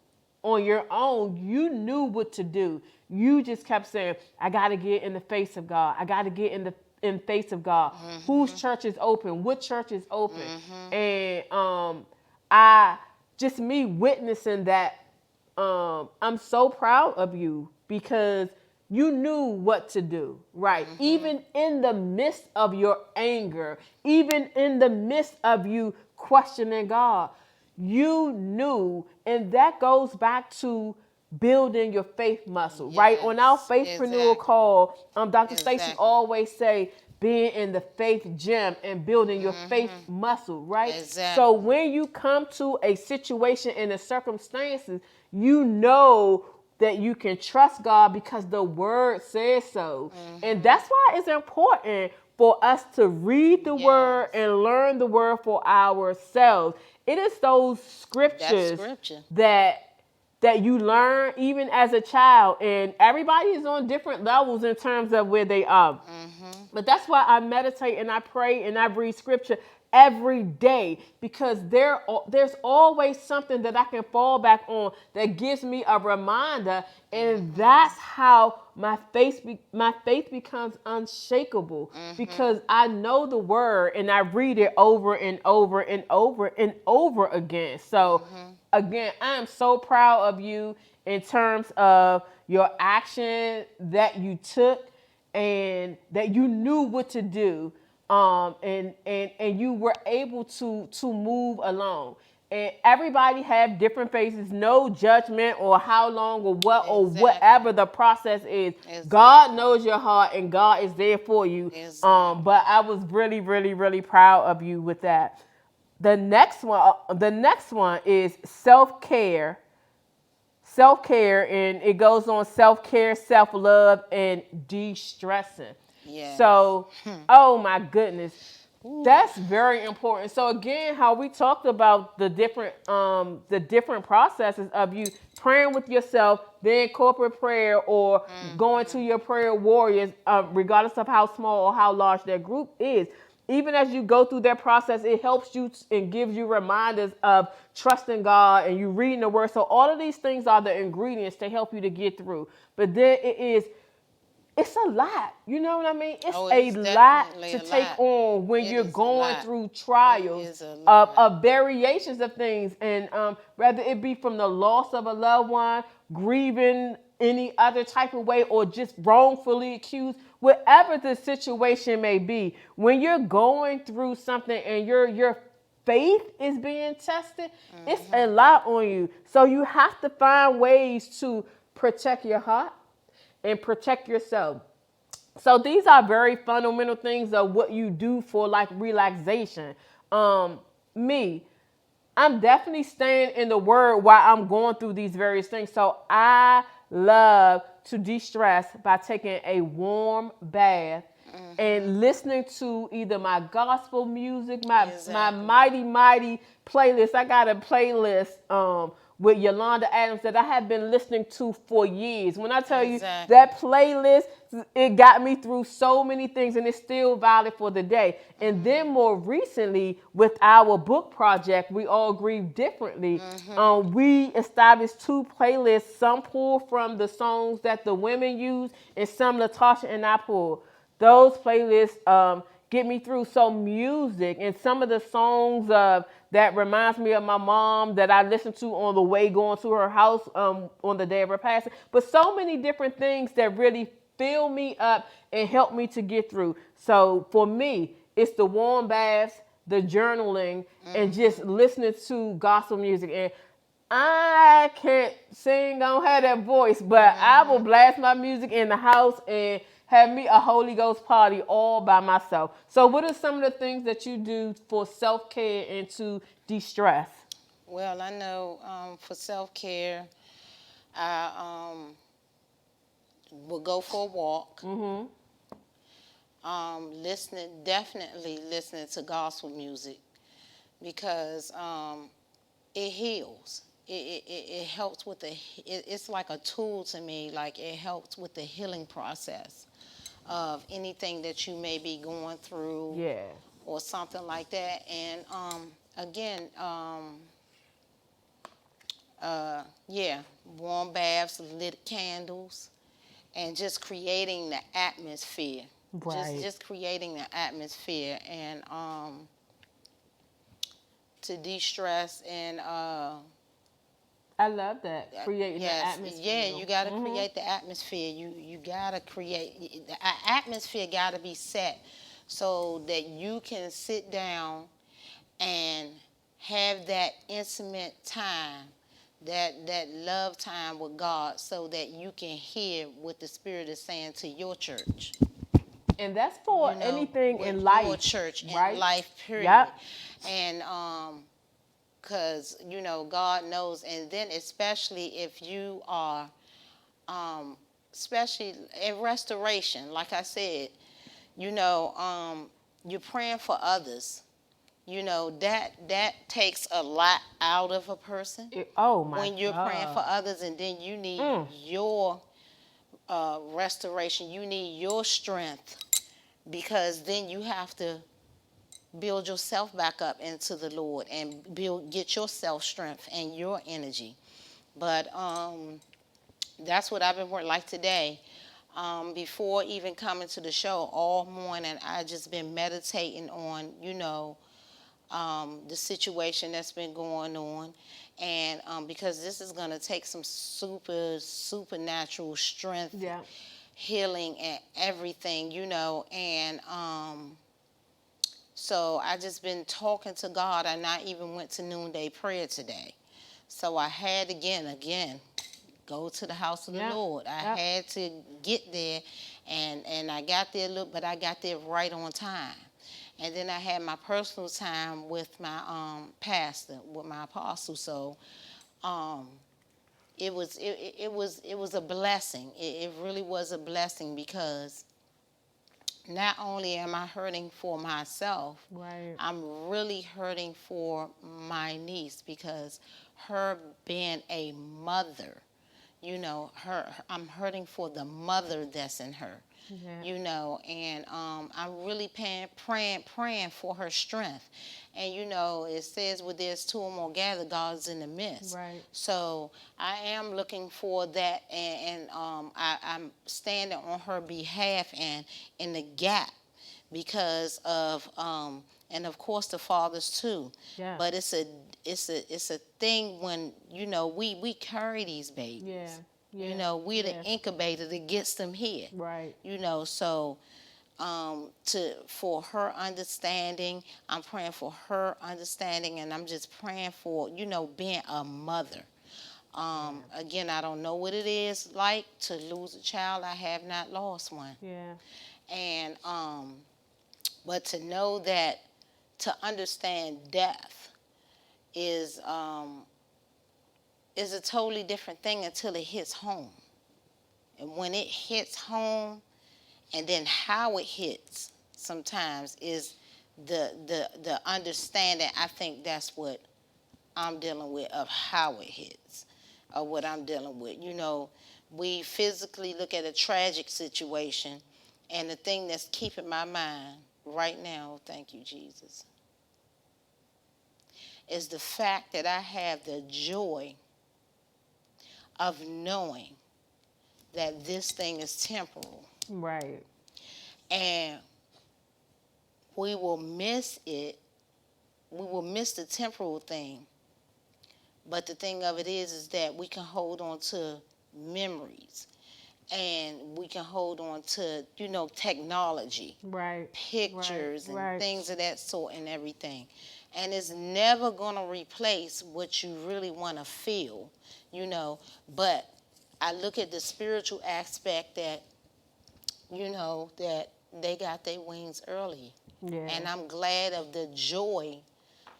on your own, you knew what to do. You just kept saying, I got to get in the face of God. I got to get in the face of God. Whose church is open? What church is open? And just me witnessing that, I'm so proud of you, because you knew what to do, right? Even in the midst of your anger, even in the midst of you questioning God, you knew. And that goes back to building your faith muscle, right? On our faithpreneur call, Dr. Stacy always say, being in the faith gym and building your faith muscle, right? So when you come to a situation and the circumstances, you know that you can trust God because the word says so. And that's why it's important for us to read the word and learn the word for ourselves. It is those scriptures that you learn even as a child, and everybody is on different levels in terms of where they are. But that's why I meditate and I pray and I read scripture every day, because there's always something that I can fall back on that gives me a reminder, and that's how my faith becomes unshakable, because I know the word and I read it over and over and over and over again. So again, I am so proud of you in terms of your action that you took and that you knew what to do, and you were able to move along. And everybody have different phases, no judgment or how long or what or whatever the process is. God knows your heart and God is there for you. But I was really, really, really proud of you with that. The next one is self-care. Self-care, and it goes on self-care, self-love, and de-stressing. So, oh my goodness, that's very important. So again, how we talked about the different processes of you praying with yourself, then corporate prayer, or going to your prayer warriors, regardless of how small or how large their group is. Even as you go through that process, it helps you and gives you reminders of trusting God and you reading the word. So all of these things are the ingredients to help you to get through. But then it's a lot. You know what I mean? It's a lot to take on when you're going through trials of variations of things. And whether it be from the loss of a loved one, grieving any other type of way, or just wrongfully accused, whatever the situation may be, when you're going through something and your faith is being tested, it's a lot on you. So you have to find ways to protect your heart and protect yourself. So these are very fundamental things of what you do for like relaxation. I'm definitely staying in the word while I'm going through these various things. So I love to de-stress by taking a warm bath and listening to either my gospel music, my mighty playlist. I got a playlist with Yolanda Adams that I have been listening to for years. When I tell you that playlist, it got me through so many things, and it's still valid for the day. And then more recently, with our book project, We All Grieve Differently, we established 2 playlists. Some pull from the songs that the women use, and some Latasha and I pull. Those playlists get me through. So music and some of the songs that reminds me of my mom that I listened to on the way going to her house on the day of her passing. But so many different things that really fill me up and help me to get through. So for me, it's the warm baths, the journaling, and just listening to gospel music. And I can't sing, I don't have that voice, but I will blast my music in the house and have me a Holy Ghost party all by myself. So what are some of the things that you do for self-care and to de-stress? Well, I know for self-care, I will go for a walk. Definitely listening to gospel music, because it heals. It helps with it's like a tool to me. Like, it helps with the healing process of anything that you may be going through, or something like that. And again, warm baths, lit candles, and just creating the atmosphere. Just creating the atmosphere, and to de-stress. And I love that, creating the atmosphere. Yeah, you got to create the atmosphere. You got to create, the atmosphere got to be set so that you can sit down and have that intimate time, that love time with God, so that you can hear what the Spirit is saying to your church. And that's for anything in life. Your church, right? In life, period. And because, God knows. And then especially if you are especially in restoration, like I said, you're praying for others. That takes a lot out of a person Oh my when you're praying for God. others, and then you need your restoration. You need your strength, because then you have to build yourself back up into the Lord and get yourself strength and your energy. But that's what I've been working like today. Before even coming to the show all morning, I just been meditating on, the situation that's been going on. And because this is going to take some supernatural strength, Yeah. healing, and everything, and so I just been talking to God. And I even went to noonday prayer today. So I had again, go to the house of the Lord. I had to get there, and I got there but I got there right on time. And then I had my personal time with my pastor, with my apostle. So um, it was a blessing. It really was a blessing, because not only am I hurting for myself, Right. I'm really hurting for my niece, because her being a mother, I'm hurting for the mother that's in her. Yeah. And I'm really praying for her strength. And it says, where there's two or more gathered, God's in the midst. Right. So I am looking for that, and I'm standing on her behalf and in the gap, because of and of course the fathers too. Yeah. But it's a thing when we carry these babies. Yeah. Yeah. We're the incubator that gets them here. Right. So for her understanding, I'm praying for her understanding, and I'm just praying for being a mother. Again, I don't know what it is like to lose a child. I have not lost one. Yeah. And but to know that, to understand death is a totally different thing until it hits home. And when it hits home, and then how it hits sometimes is the understanding. I think that's what I'm dealing with, of how it hits, or what I'm dealing with. We physically look at a tragic situation, and the thing that's keeping my mind right now, thank you, Jesus, is the fact that I have the joy of knowing that this thing is temporal. Right. And we will miss it. We will miss the temporal thing. But the thing of it is that we can hold on to memories, and we can hold on to, technology, Right. pictures, and Right. things of that sort, and everything. And it's never going to replace what you really want to feel, But I look at the spiritual aspect that, that they got their wings early. Yeah. And I'm glad of the joy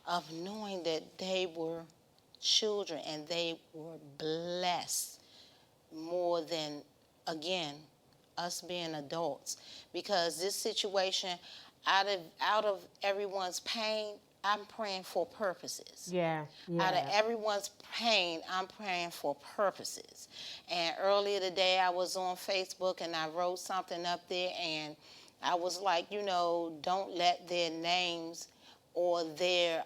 of knowing that they were children and they were blessed more than, again, us being adults. Because this situation, out of everyone's pain, I'm praying for purposes. Yeah. Out of everyone's pain, I'm praying for purposes. And earlier today, I was on Facebook, and I wrote something up there, and I was like, don't let their names or their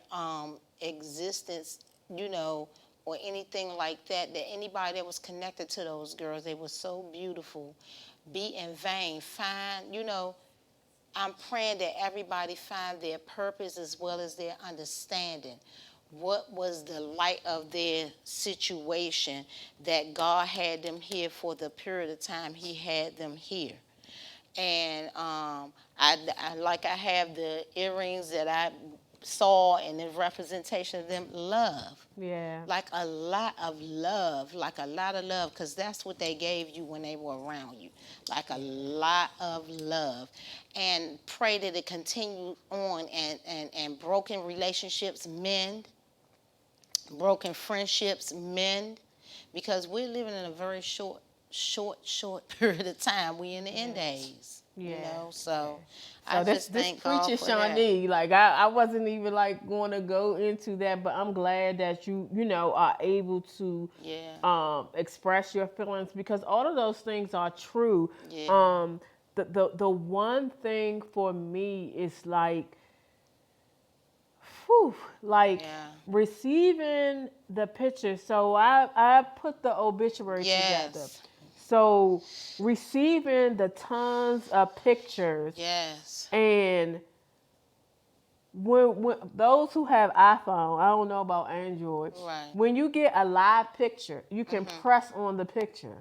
existence, or anything like that, that anybody that was connected to those girls, they were so beautiful, be in vain. I'm praying that everybody find their purpose as well as their understanding. What was the light of their situation that God had them here for the period of time He had them here? And I have the earrings that I saw, and the representation of them, love. Yeah. Like a lot of love, because that's what they gave you when they were around you, like a lot of love. And pray that it continue on, and broken relationships mend, broken friendships mend, because we're living in a very short short period of time. We in the end days, you Yeah. know. So So I this just thank God preacher for that. Shawnee, like I wasn't even like going to go into that, but I'm glad that you know are able to Yeah. express your feelings, because all of those things are true. Yeah. The one thing for me is like, whew, like Yeah. receiving the picture. So I put the obituary together. Yes. So receiving the tons of pictures, Yes. and when those who have iPhone, I don't know about Android, Right. when you get a live picture, you can press on the picture.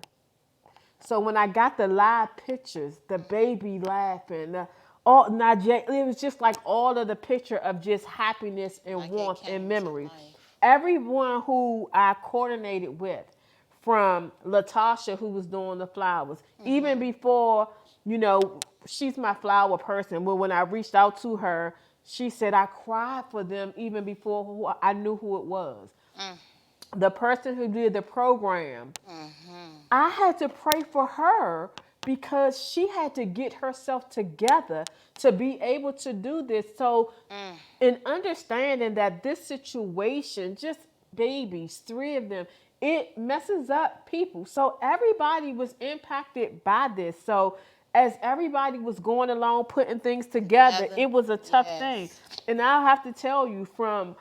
So when I got the live pictures, the baby laughing, it was just like all of the picture of just happiness and Like it warmth came and to memories. life. Everyone who I coordinated with, from Latasha, who was doing the flowers, even before, you know, she's my flower person. But when I reached out to her, she said I cried for them even before I knew who it was. The person who did the program, I had to pray for her because she had to get herself together to be able to do this. So, in understanding that this situation, just babies, 3 of them, it messes up people. So, everybody was impacted by this. So, as everybody was going along, putting things together, it was a tough thing. Yes. And I'll have to tell you, from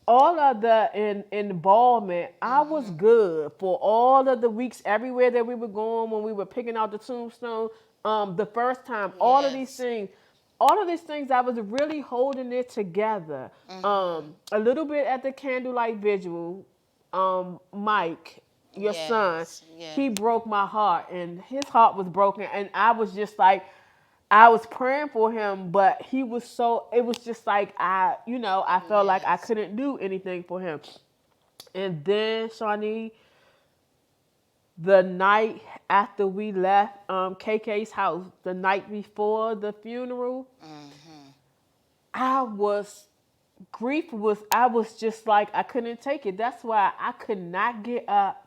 all of the involvement, I was good for all of the weeks everywhere that we were going when we were picking out the tombstone. The first time, Yes. all of these things, I was really holding it together. A little bit at the candlelight vigil. Mike, your son, Yes. Yes. he broke my heart, and his heart was broken, and I was just like, I was praying for him, but he was so, it was just like, I felt like I Yes. couldn't do anything for him. And then, Shawnee, the night after we left KK's house, the night before the funeral, I was, I was just like, I couldn't take it. That's why I could not get up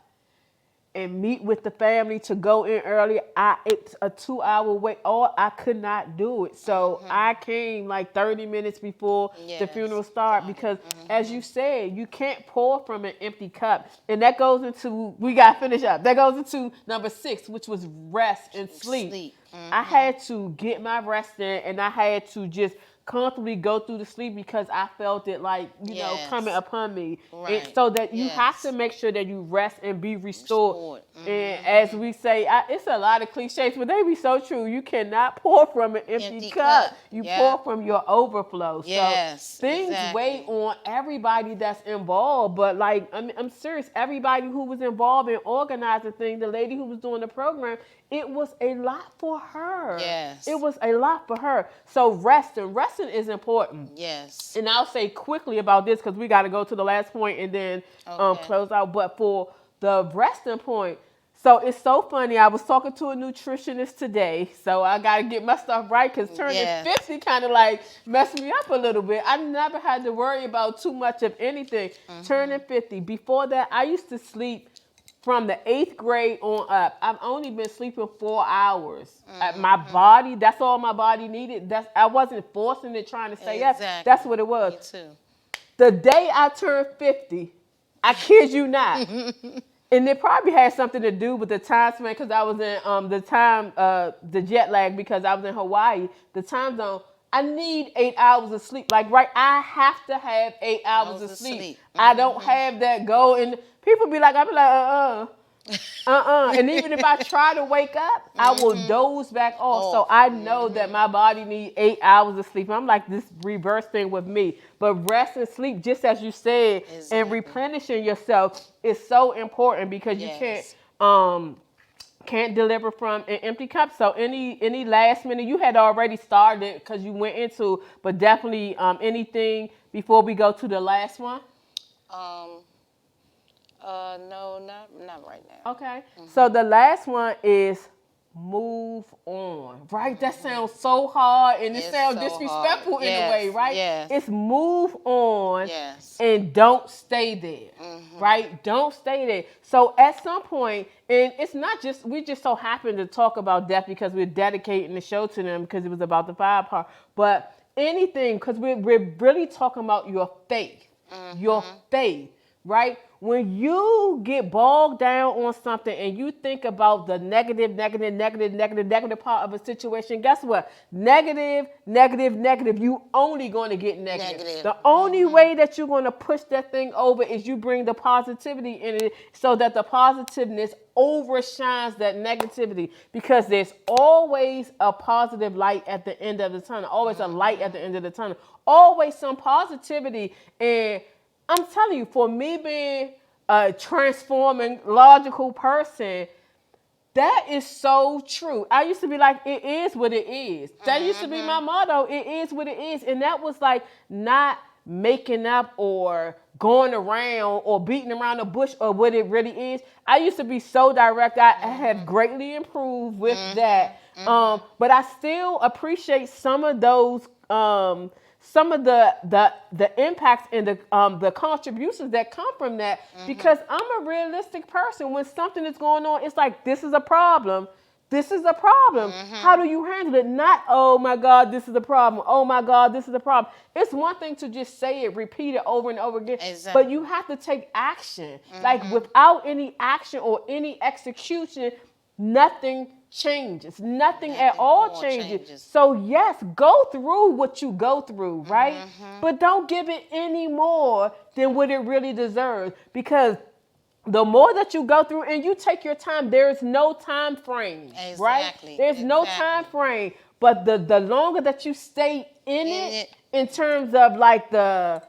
and meet with the family to go in early. It's a 2-hour wait, or I could not do it. So I came like 30 minutes before the funeral Yes. started, because as you said, you can't pour from an empty cup. And that goes into, we got to finish up. That goes into number 6, which was rest and sleep. Sleep. I had to get my rest in, and I had to just comfortably go through the sleep, because I felt it, like, Yes. coming upon me. And Right. so that you have Yes. to make sure that you rest and be restored. Restored. And as we say, it's a lot of cliches, but they be so true. You cannot pour from an empty cup. You pour from your overflow. Yes, So things exactly. weigh on everybody that's involved. But like, I'm serious. Everybody who was involved in organizing things, the lady who was doing the program, it was a lot for her. Yes. It was a lot for her. So resting is important. Yes. And I'll say quickly about this, because we got to go to the last point and then Okay. close out. But for the resting point, so it's so funny. I was talking to a nutritionist today, so I got to get my stuff right, because turning Yes. 50 kind of like messed me up a little bit. I never had to worry about too much of anything. Turning 50. Before that, I used to sleep from the 8th grade on up. I've only been sleeping 4 hours. My body, that's all my body needed. I wasn't forcing it, trying to stay up. Exactly. That's what it was. Me too. The day I turned 50, I kid you not. And it probably had something to do with the time span, because I was in the jet lag, because I was in Hawaii. The time zone, I need 8 hours of sleep. Like, right, I have to have 8 hours of sleep. I don't have that go. And people be like, I be like, And even if I try to wake up, I will doze back off. So I know that my body needs 8 hours of sleep. I'm like this reverse thing with me. But rest and sleep, just as you said, Exactly. and replenishing yourself is so important, because you Yes. can't deliver from an empty cup. So any last minute, you had already started because you went into, but definitely anything before we go to the last one. No, not right now. Okay. So the last one is move on, right? That sounds so hard, and it It's sounds so disrespectful hard. in a way, Yes, right? yes. It's move on Yes. and don't stay there. right? Don't stay there. So at some point, and it's not just, we just so happen to talk about death because we're dedicating the show to them because it was about the fire part, but anything, because we're really talking about your faith, your faith, right? When you get bogged down on something and you think about the negative part of a situation, guess what? Negative, you only going to get negative. The only way that you're going to push that thing over is you bring the positivity in it so that the positiveness overshines that negativity, because there's always a positive light at the end of the tunnel, always a light at the end of the tunnel, always some positivity. And I'm telling you, for me being a transforming, logical person, that is so true. I used to be like, it is what it is. That used to be my motto. It is what it is. And that was like not making up or going around or beating around the bush or what it really is. I used to be so direct. I have greatly improved with that. But I still appreciate some of those some of the impacts and the contributions that come from that, because I'm a realistic person. When something is going on, it's like, this is a problem. This is a problem. How do you handle it? Not, oh my God, this is a problem. Oh my God, this is a problem. It's one thing to just say it, repeat it over and over again, but you have to take action. Like without any action or any execution, nothing changes. Nothing at all changes. So yes, go through what you go through, right? But don't give it any more than what it really deserves, because the more that you go through and you take your time, there's no time frame, right? There's no time frame. But the longer that you stay in it, in terms of like the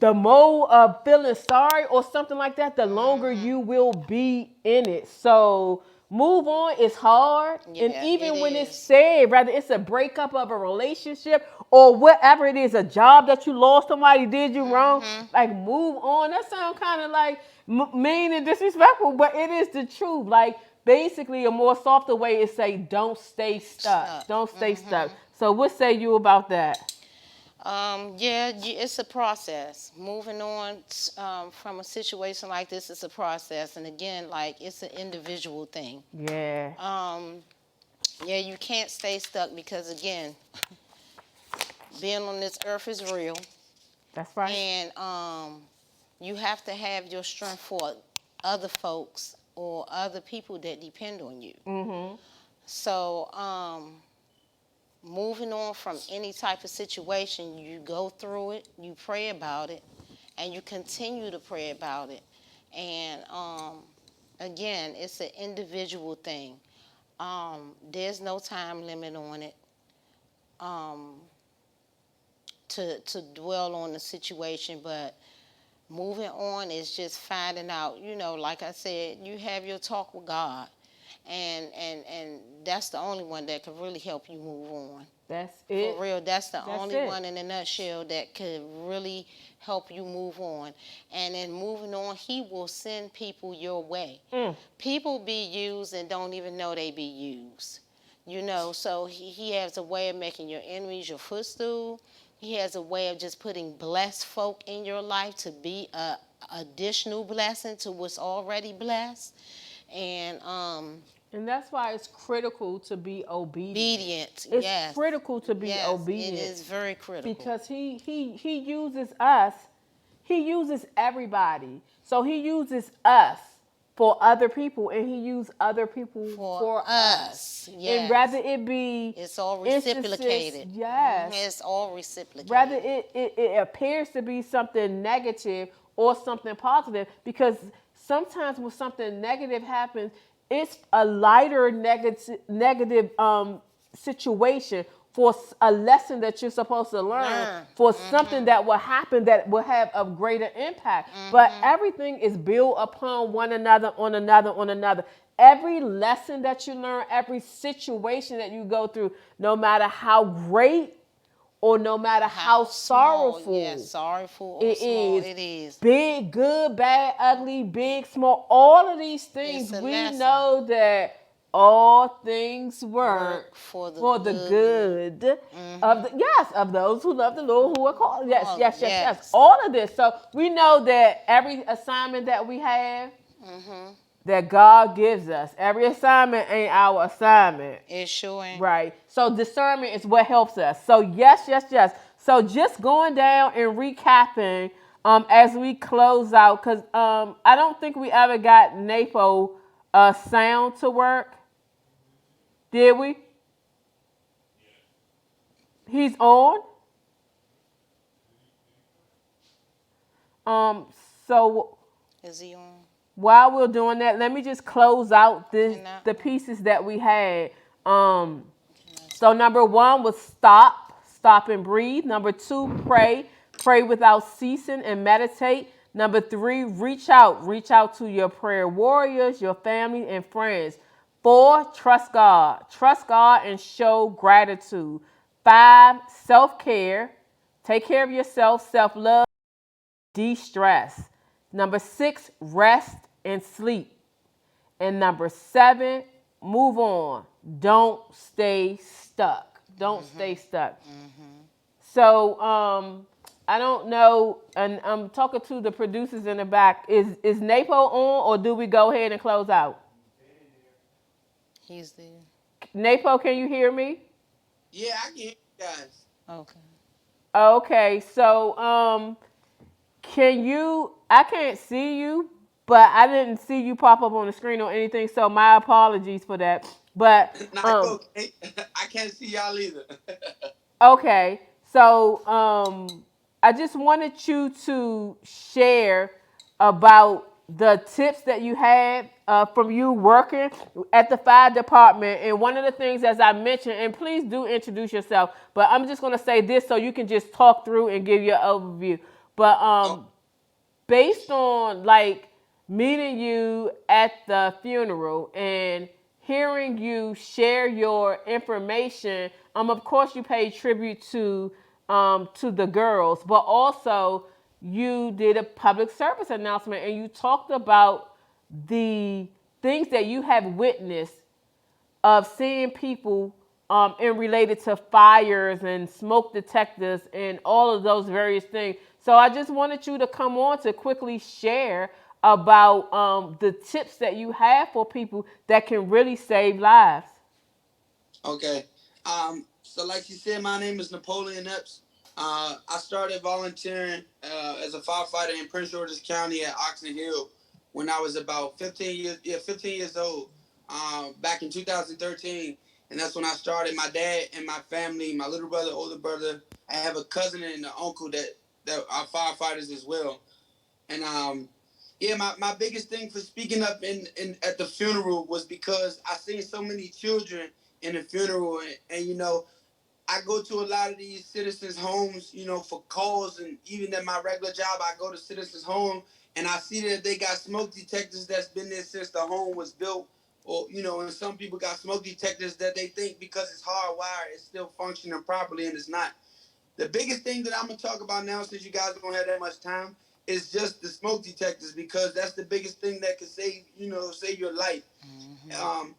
mode of feeling sorry or something like that, the longer you will be in it. So move on is hard. And even when it's said, whether it's a breakup of a relationship or whatever it is, a job that you lost, somebody did you wrong, like move on. That sounds kind of like mean and disrespectful, but it is the truth. Like basically a more softer way is say, don't stay stuck. Don't stay stuck. So what say you about that? It's a process. Moving on from a situation like this is a process, and again, like it's an individual thing. You can't stay stuck because again, being on this earth is real. That's right. And you have to have your strength for other folks or other people that depend on you. So moving on from any type of situation, you go through it, you pray about it, and you continue to pray about it. And again, it's an individual thing. There's no time limit on it to dwell on the situation, but moving on is just finding out, like I said, you have your talk with God. And that's the only one that can really help you move on. That's it. For real, that's the only one in a nutshell that could really help you move on. And in moving on, he will send people your way. People be used and don't even know they be used. So he has a way of making your enemies your footstool. He has a way of just putting blessed folk in your life to be a additional blessing to what's already blessed. And that's why it's critical to be obedient. It's critical to be obedient. It is very critical. Because he uses us. He uses everybody. So he uses us for other people, and he uses other people for us. And rather it be... It's all reciprocated. It's all reciprocated. Rather it appears to be something negative or something positive, because sometimes when something negative happens, it's a lighter negative situation for a lesson that you're supposed to learn, for something that will happen that will have a greater impact. But everything is built upon one another, on another. Every lesson that you learn, every situation that you go through, no matter how great or no matter how sorrowful, it is. Big, good, bad, ugly, big, small, all of these things, we know that all things Work work for the for the good. good of Mm-hmm. the yes of those who love the Lord who are called. Yes, Oh, yes, yes, yes. yes. All of this. So we know that every assignment that we have Mm-hmm. that God gives us, every assignment ain't our assignment. It sure ain't. Right. So discernment is what helps us. So yes, yes, yes. So just going down and recapping as we close out, because I don't think we ever got NAPO sound to work. Did we? He's on. Um, so Is he on? while we're doing that, let me just close out Can I? the pieces that we had. Um, Can I So number one was stop and breathe. Number two, pray without ceasing and meditate. Number three, reach out to your prayer warriors, your family and friends. Four, trust God and show gratitude. Five, self-care, take care of yourself, self-love, de-stress. Number six, rest and sleep. And number seven, move on. Don't stay stuck. Don't stay stuck. Mm-hmm. So I don't know, and I'm talking to the producers in the back. Is NAPO on, or do we go ahead and close out? He's there. NAPO, can you hear me? Yeah, I can hear you guys. Okay. Okay, so can you? I can't see you, but I didn't see you pop up on the screen or anything. So my apologies for that. But Nah, it's okay. I can't see y'all either. okay, so I just wanted you to share about the tips that you had from you working at the fire department. And one of the things, as I mentioned, and please do introduce yourself, but I'm just going to say this so you can just talk through and give your overview. But Oh, based on like meeting you at the funeral and hearing you share your information, of course you paid tribute to the girls, but also you did a public service announcement and you talked about the things that you have witnessed of seeing people in related to fires and smoke detectors and all of those various things. So I just wanted you to come on to quickly share about the tips that you have for people that can really save lives. okay. So like you said, my name is Napoleon Epps. I started volunteering as a firefighter in Prince George's County at Oxon Hill when I was about 15 years, 15 years old, back in 2013. And that's when I started. My dad and my family, my little brother, older brother, I have a cousin and an uncle that are firefighters as well. And yeah, my biggest thing for speaking up in at the funeral was because I seen so many children in the funeral, and I go to a lot of these citizens' homes, for calls, and even at my regular job, I go to citizens' home and I see that they got smoke detectors that's been there since the home was built, or and some people got smoke detectors that they think because it's hardwired, it's still functioning properly, and it's not. The biggest thing that I'm gonna talk about now, since you guys don't have that much time, is just the smoke detectors, because that's the biggest thing that could save your life. Mm-hmm.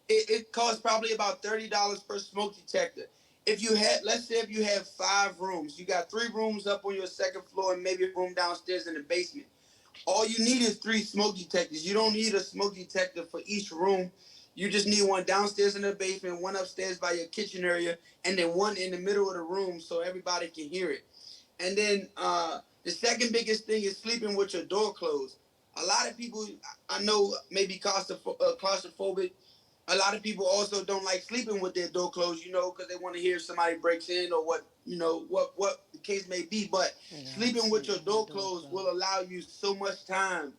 It costs probably about $30 per smoke detector. If you had, let's say, if you have 5 rooms, you got 3 rooms up on your second floor and maybe a room downstairs in the basement. All you need is 3 smoke detectors. You don't need a smoke detector for each room. You just need one downstairs in the basement, one upstairs by your kitchen area, and then one in the middle of the room so everybody can hear it. And then the second biggest thing is sleeping with your door closed. A lot of people I know may be claustrophobic. A lot of people also don't like sleeping with their door closed, because they want to hear if somebody breaks in or what the case may be. But Yeah, sleeping with your sleeping with door the door closed will closed. allow you so much time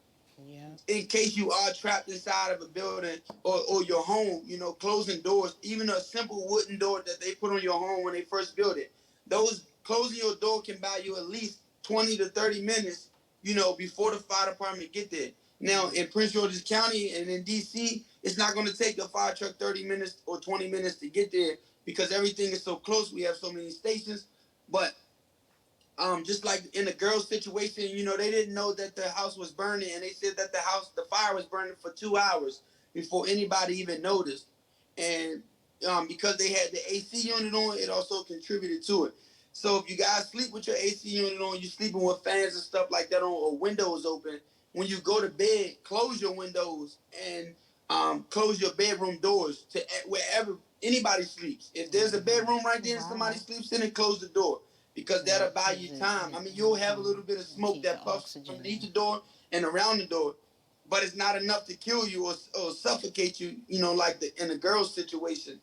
Yeah. in case you are trapped inside of a building or your home, closing doors, even a simple wooden door that they put on your home when they first built it. Those closing your door can buy you at least 20 to 30 minutes, before the fire department get there. Now in Prince George's County and in DC, it's not going to take the fire truck 30 minutes or 20 minutes to get there because everything is so close. We have so many stations. But just like in the girl's situation, they didn't know that the house was burning, and they said that the fire was burning for 2 hours. before anybody even noticed. And because they had the AC unit on, it also contributed to it. So if you guys sleep with your AC unit on, you're sleeping with fans and stuff like that on, or windows open. When you go to bed, close your windows and close your bedroom doors to wherever anybody sleeps. If there's a bedroom right there and somebody sleeps in it, close the door because that'll buy you time. I mean, you'll have a little bit of smoke that puffs underneath the door and around the door, but it's not enough to kill you or suffocate you, like in a girl's situation.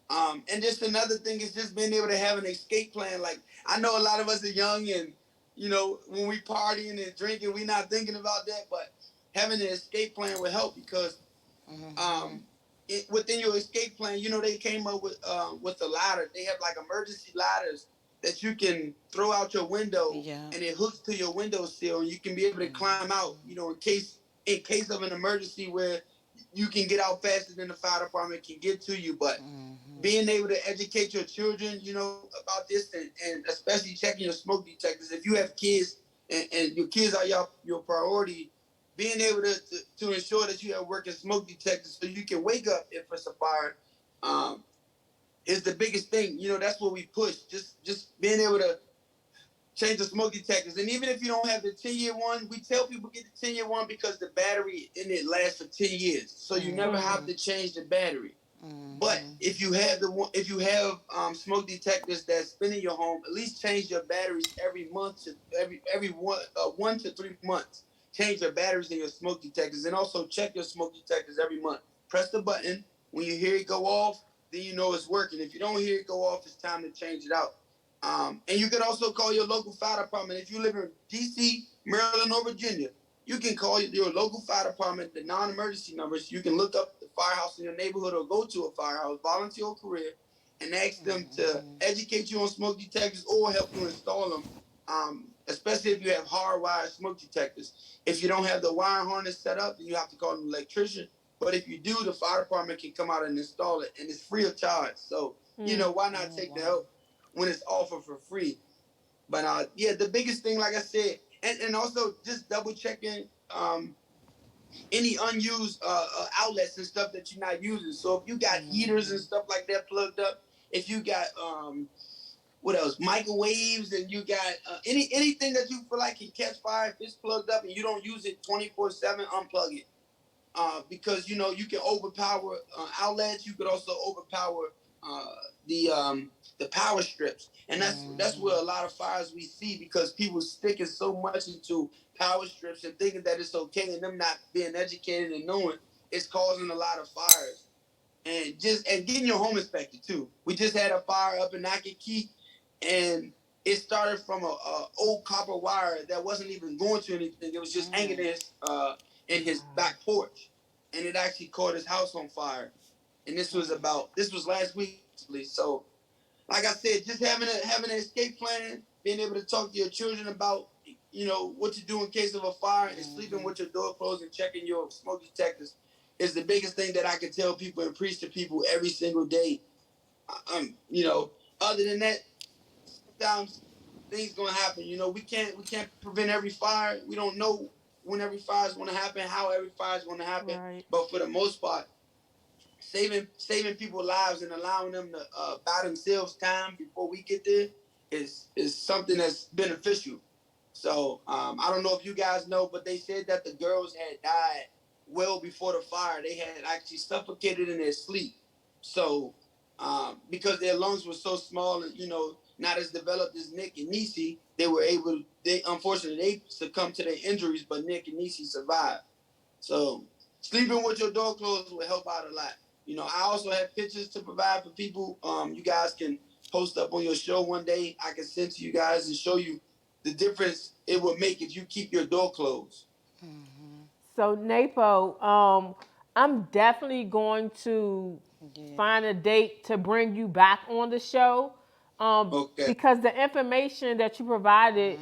And just another thing is just being able to have an escape plan. Like, I know a lot of us are young and, when we partying and drinking, we not thinking about that, but having an escape plan will help because within your escape plan, they came up with a ladder. They have like emergency ladders that you can throw out your window, and it hooks to your windowsill, and you can be able to climb out. In case of an emergency where you can get out faster than the fire department can get to you. But being able to educate your children, about this, and especially checking your smoke detectors. If you have kids and your kids are your priority, being able to ensure that you have working smoke detectors so you can wake up if it's a fire, is the biggest thing. That's what we push. Just being able to change the smoke detectors. And even if you don't have the 10-year one, we tell people get the 10-year one because the battery in it lasts for 10 years. So you never have to change the battery. But if you have smoke detectors that spin in your home, at least change your batteries every month to every 1 to 3 months. Change your batteries in your smoke detectors, and also check your smoke detectors every month. Press the button when you hear it go off, then you know it's working. If you don't hear it go off, it's time to change it out. And you can also call your local fire department. If you live in D.C., Maryland, or Virginia, you can call your local fire department, the non-emergency numbers. You can look up the firehouse in your neighborhood or go to a firehouse, volunteer or career, and ask them to educate you on smoke detectors or help you install them, especially if you have hardwired smoke detectors. If you don't have the wire harness set up, then you have to call an electrician. But if you do, the fire department can come out and install it, and it's free of charge. So, why not take the help when it's offered for free? But yeah, the biggest thing, like I said, and also just double checking any unused outlets and stuff that you're not using. So if you got heaters and stuff like that plugged up, if you got what else, microwaves, and you got anything that you feel like can catch fire, if it's plugged up and you don't use it 24/7, unplug it. Because you can overpower outlets. You could also overpower uh, the power strips, and that's where a lot of fires we see because people sticking so much into power strips and thinking that it's okay, and them not being educated and knowing it's causing a lot of fires. And getting your home inspected too. We just had a fire up in Nakiki, and it started from a old copper wire that wasn't even going to anything. It was just hanging in his back porch, and it actually caught his house on fire. And this was last week actually. So, like I said, just having an escape plan, being able to talk to your children about what to do in case of a fire, and sleeping with your door closed and checking your smoke detectors is the biggest thing that I can tell people and preach to people every single day. Other than that, sometimes things gonna happen. We can't prevent every fire. We don't know when every fire is gonna happen, how every fire is gonna happen. Right. But for the most part, saving people's lives and allowing them to buy themselves time before we get there is something that's beneficial. So I don't know if you guys know, but they said that the girls had died well before the fire. They had actually suffocated in their sleep. So because their lungs were so small and not as developed as Nick and Niecy, they unfortunately they succumbed to their injuries, but Nick and Niecy survived. So sleeping with your door closed will help out a lot. I also have pictures to provide for people. You guys can post up on your show one day. I can send to you guys and show you the difference it would make if you keep your door closed. So Napo, I'm definitely going to find a date to bring you back on the show, Okay. because the information that you provided,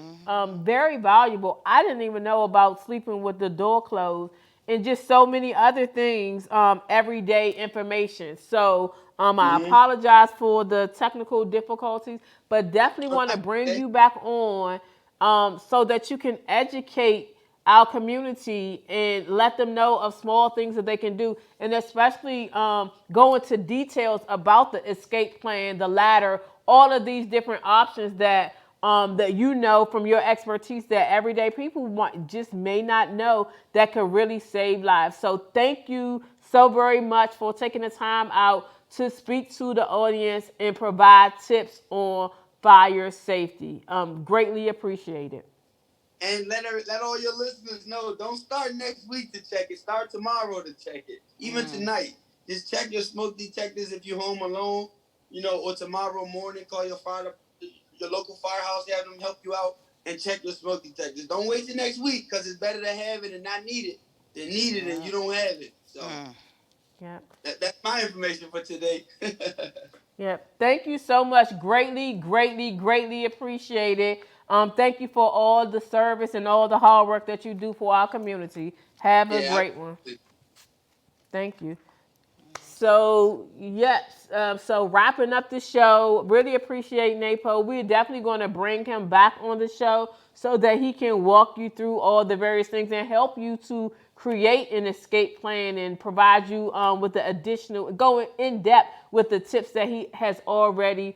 very valuable. I didn't even know about sleeping with the door closed and just so many other things, everyday information. So I apologize for the technical difficulties, but definitely want to bring Okay. you back on, so that you can educate our community and let them know of small things that they can do, and especially go into details about the escape plan, the ladder, all of these different options that you know from your expertise that everyday people just may not know that could really save lives. So thank you so very much for taking the time out to speak to the audience and provide tips on fire safety. Greatly appreciated. And let all your listeners know, don't start next week to check it. Start tomorrow to check it. Even tonight. Just check your smoke detectors if you're home alone, or tomorrow morning, call your local firehouse, have them help you out and check your smoke detectors. Don't wait till next week, because it's better to have it and not need it than need it and you don't have it. So Yep. that's my information for today. Yep. Thank you so much. Greatly, greatly, greatly appreciated. Thank you for all the service and all the hard work that you do for our community. Have a great one. Thank you. So, yes, so wrapping up the show, really appreciate Napo. We're definitely going to bring him back on the show so that he can walk you through all the various things and help you to create an escape plan and provide you with the additional, going in depth with the tips that he has already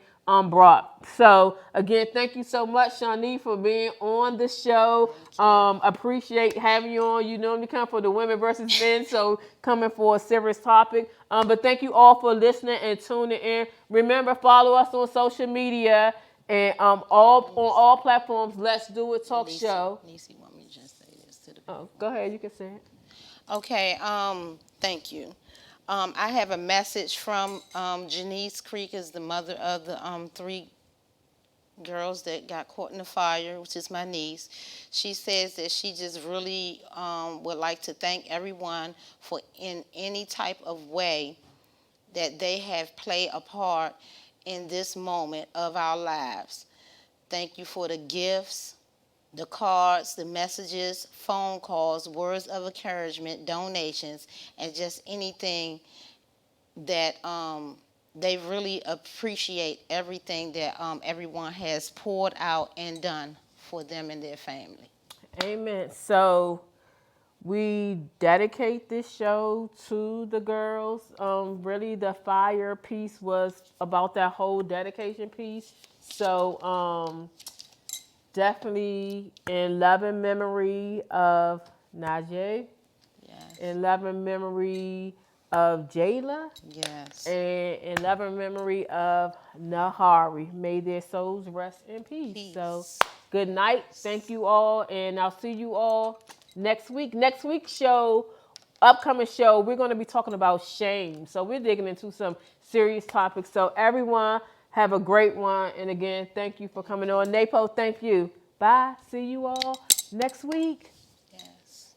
brought. So again, thank you so much, Shawnee, for being on the show. Appreciate having you on. You normally come for the women versus men, so coming for a serious topic. But thank you all for listening and tuning in. Remember, follow us on social media and on all platforms. Let's Do It Talk Show. Nisi, want me to just say this to the Oh, go ahead. You can say it. Okay, thank you. I have a message from Janice Creek, is the mother of the 3 girls that got caught in the fire, which is my niece. She says that she just really would like to thank everyone for in any type of way that they have played a part in this moment of our lives. Thank you for the gifts, the cards, the messages, phone calls, words of encouragement, donations, and just anything that they really appreciate everything that everyone has poured out and done for them and their family. Amen. So we dedicate this show to the girls. Really, the fire piece was about that whole dedication piece. So definitely in loving memory of Najee, Yes. in loving memory of Jayla, Yes. and in loving memory of Nahari. May their souls rest in peace. So good night. Thank you all, and I'll see you all next week. Next week's show, upcoming show, we're going to be talking about shame. So we're digging into some serious topics. So everyone, have a great one. And again, thank you for coming on. Napo, thank you. Bye. See you all next week. Yes.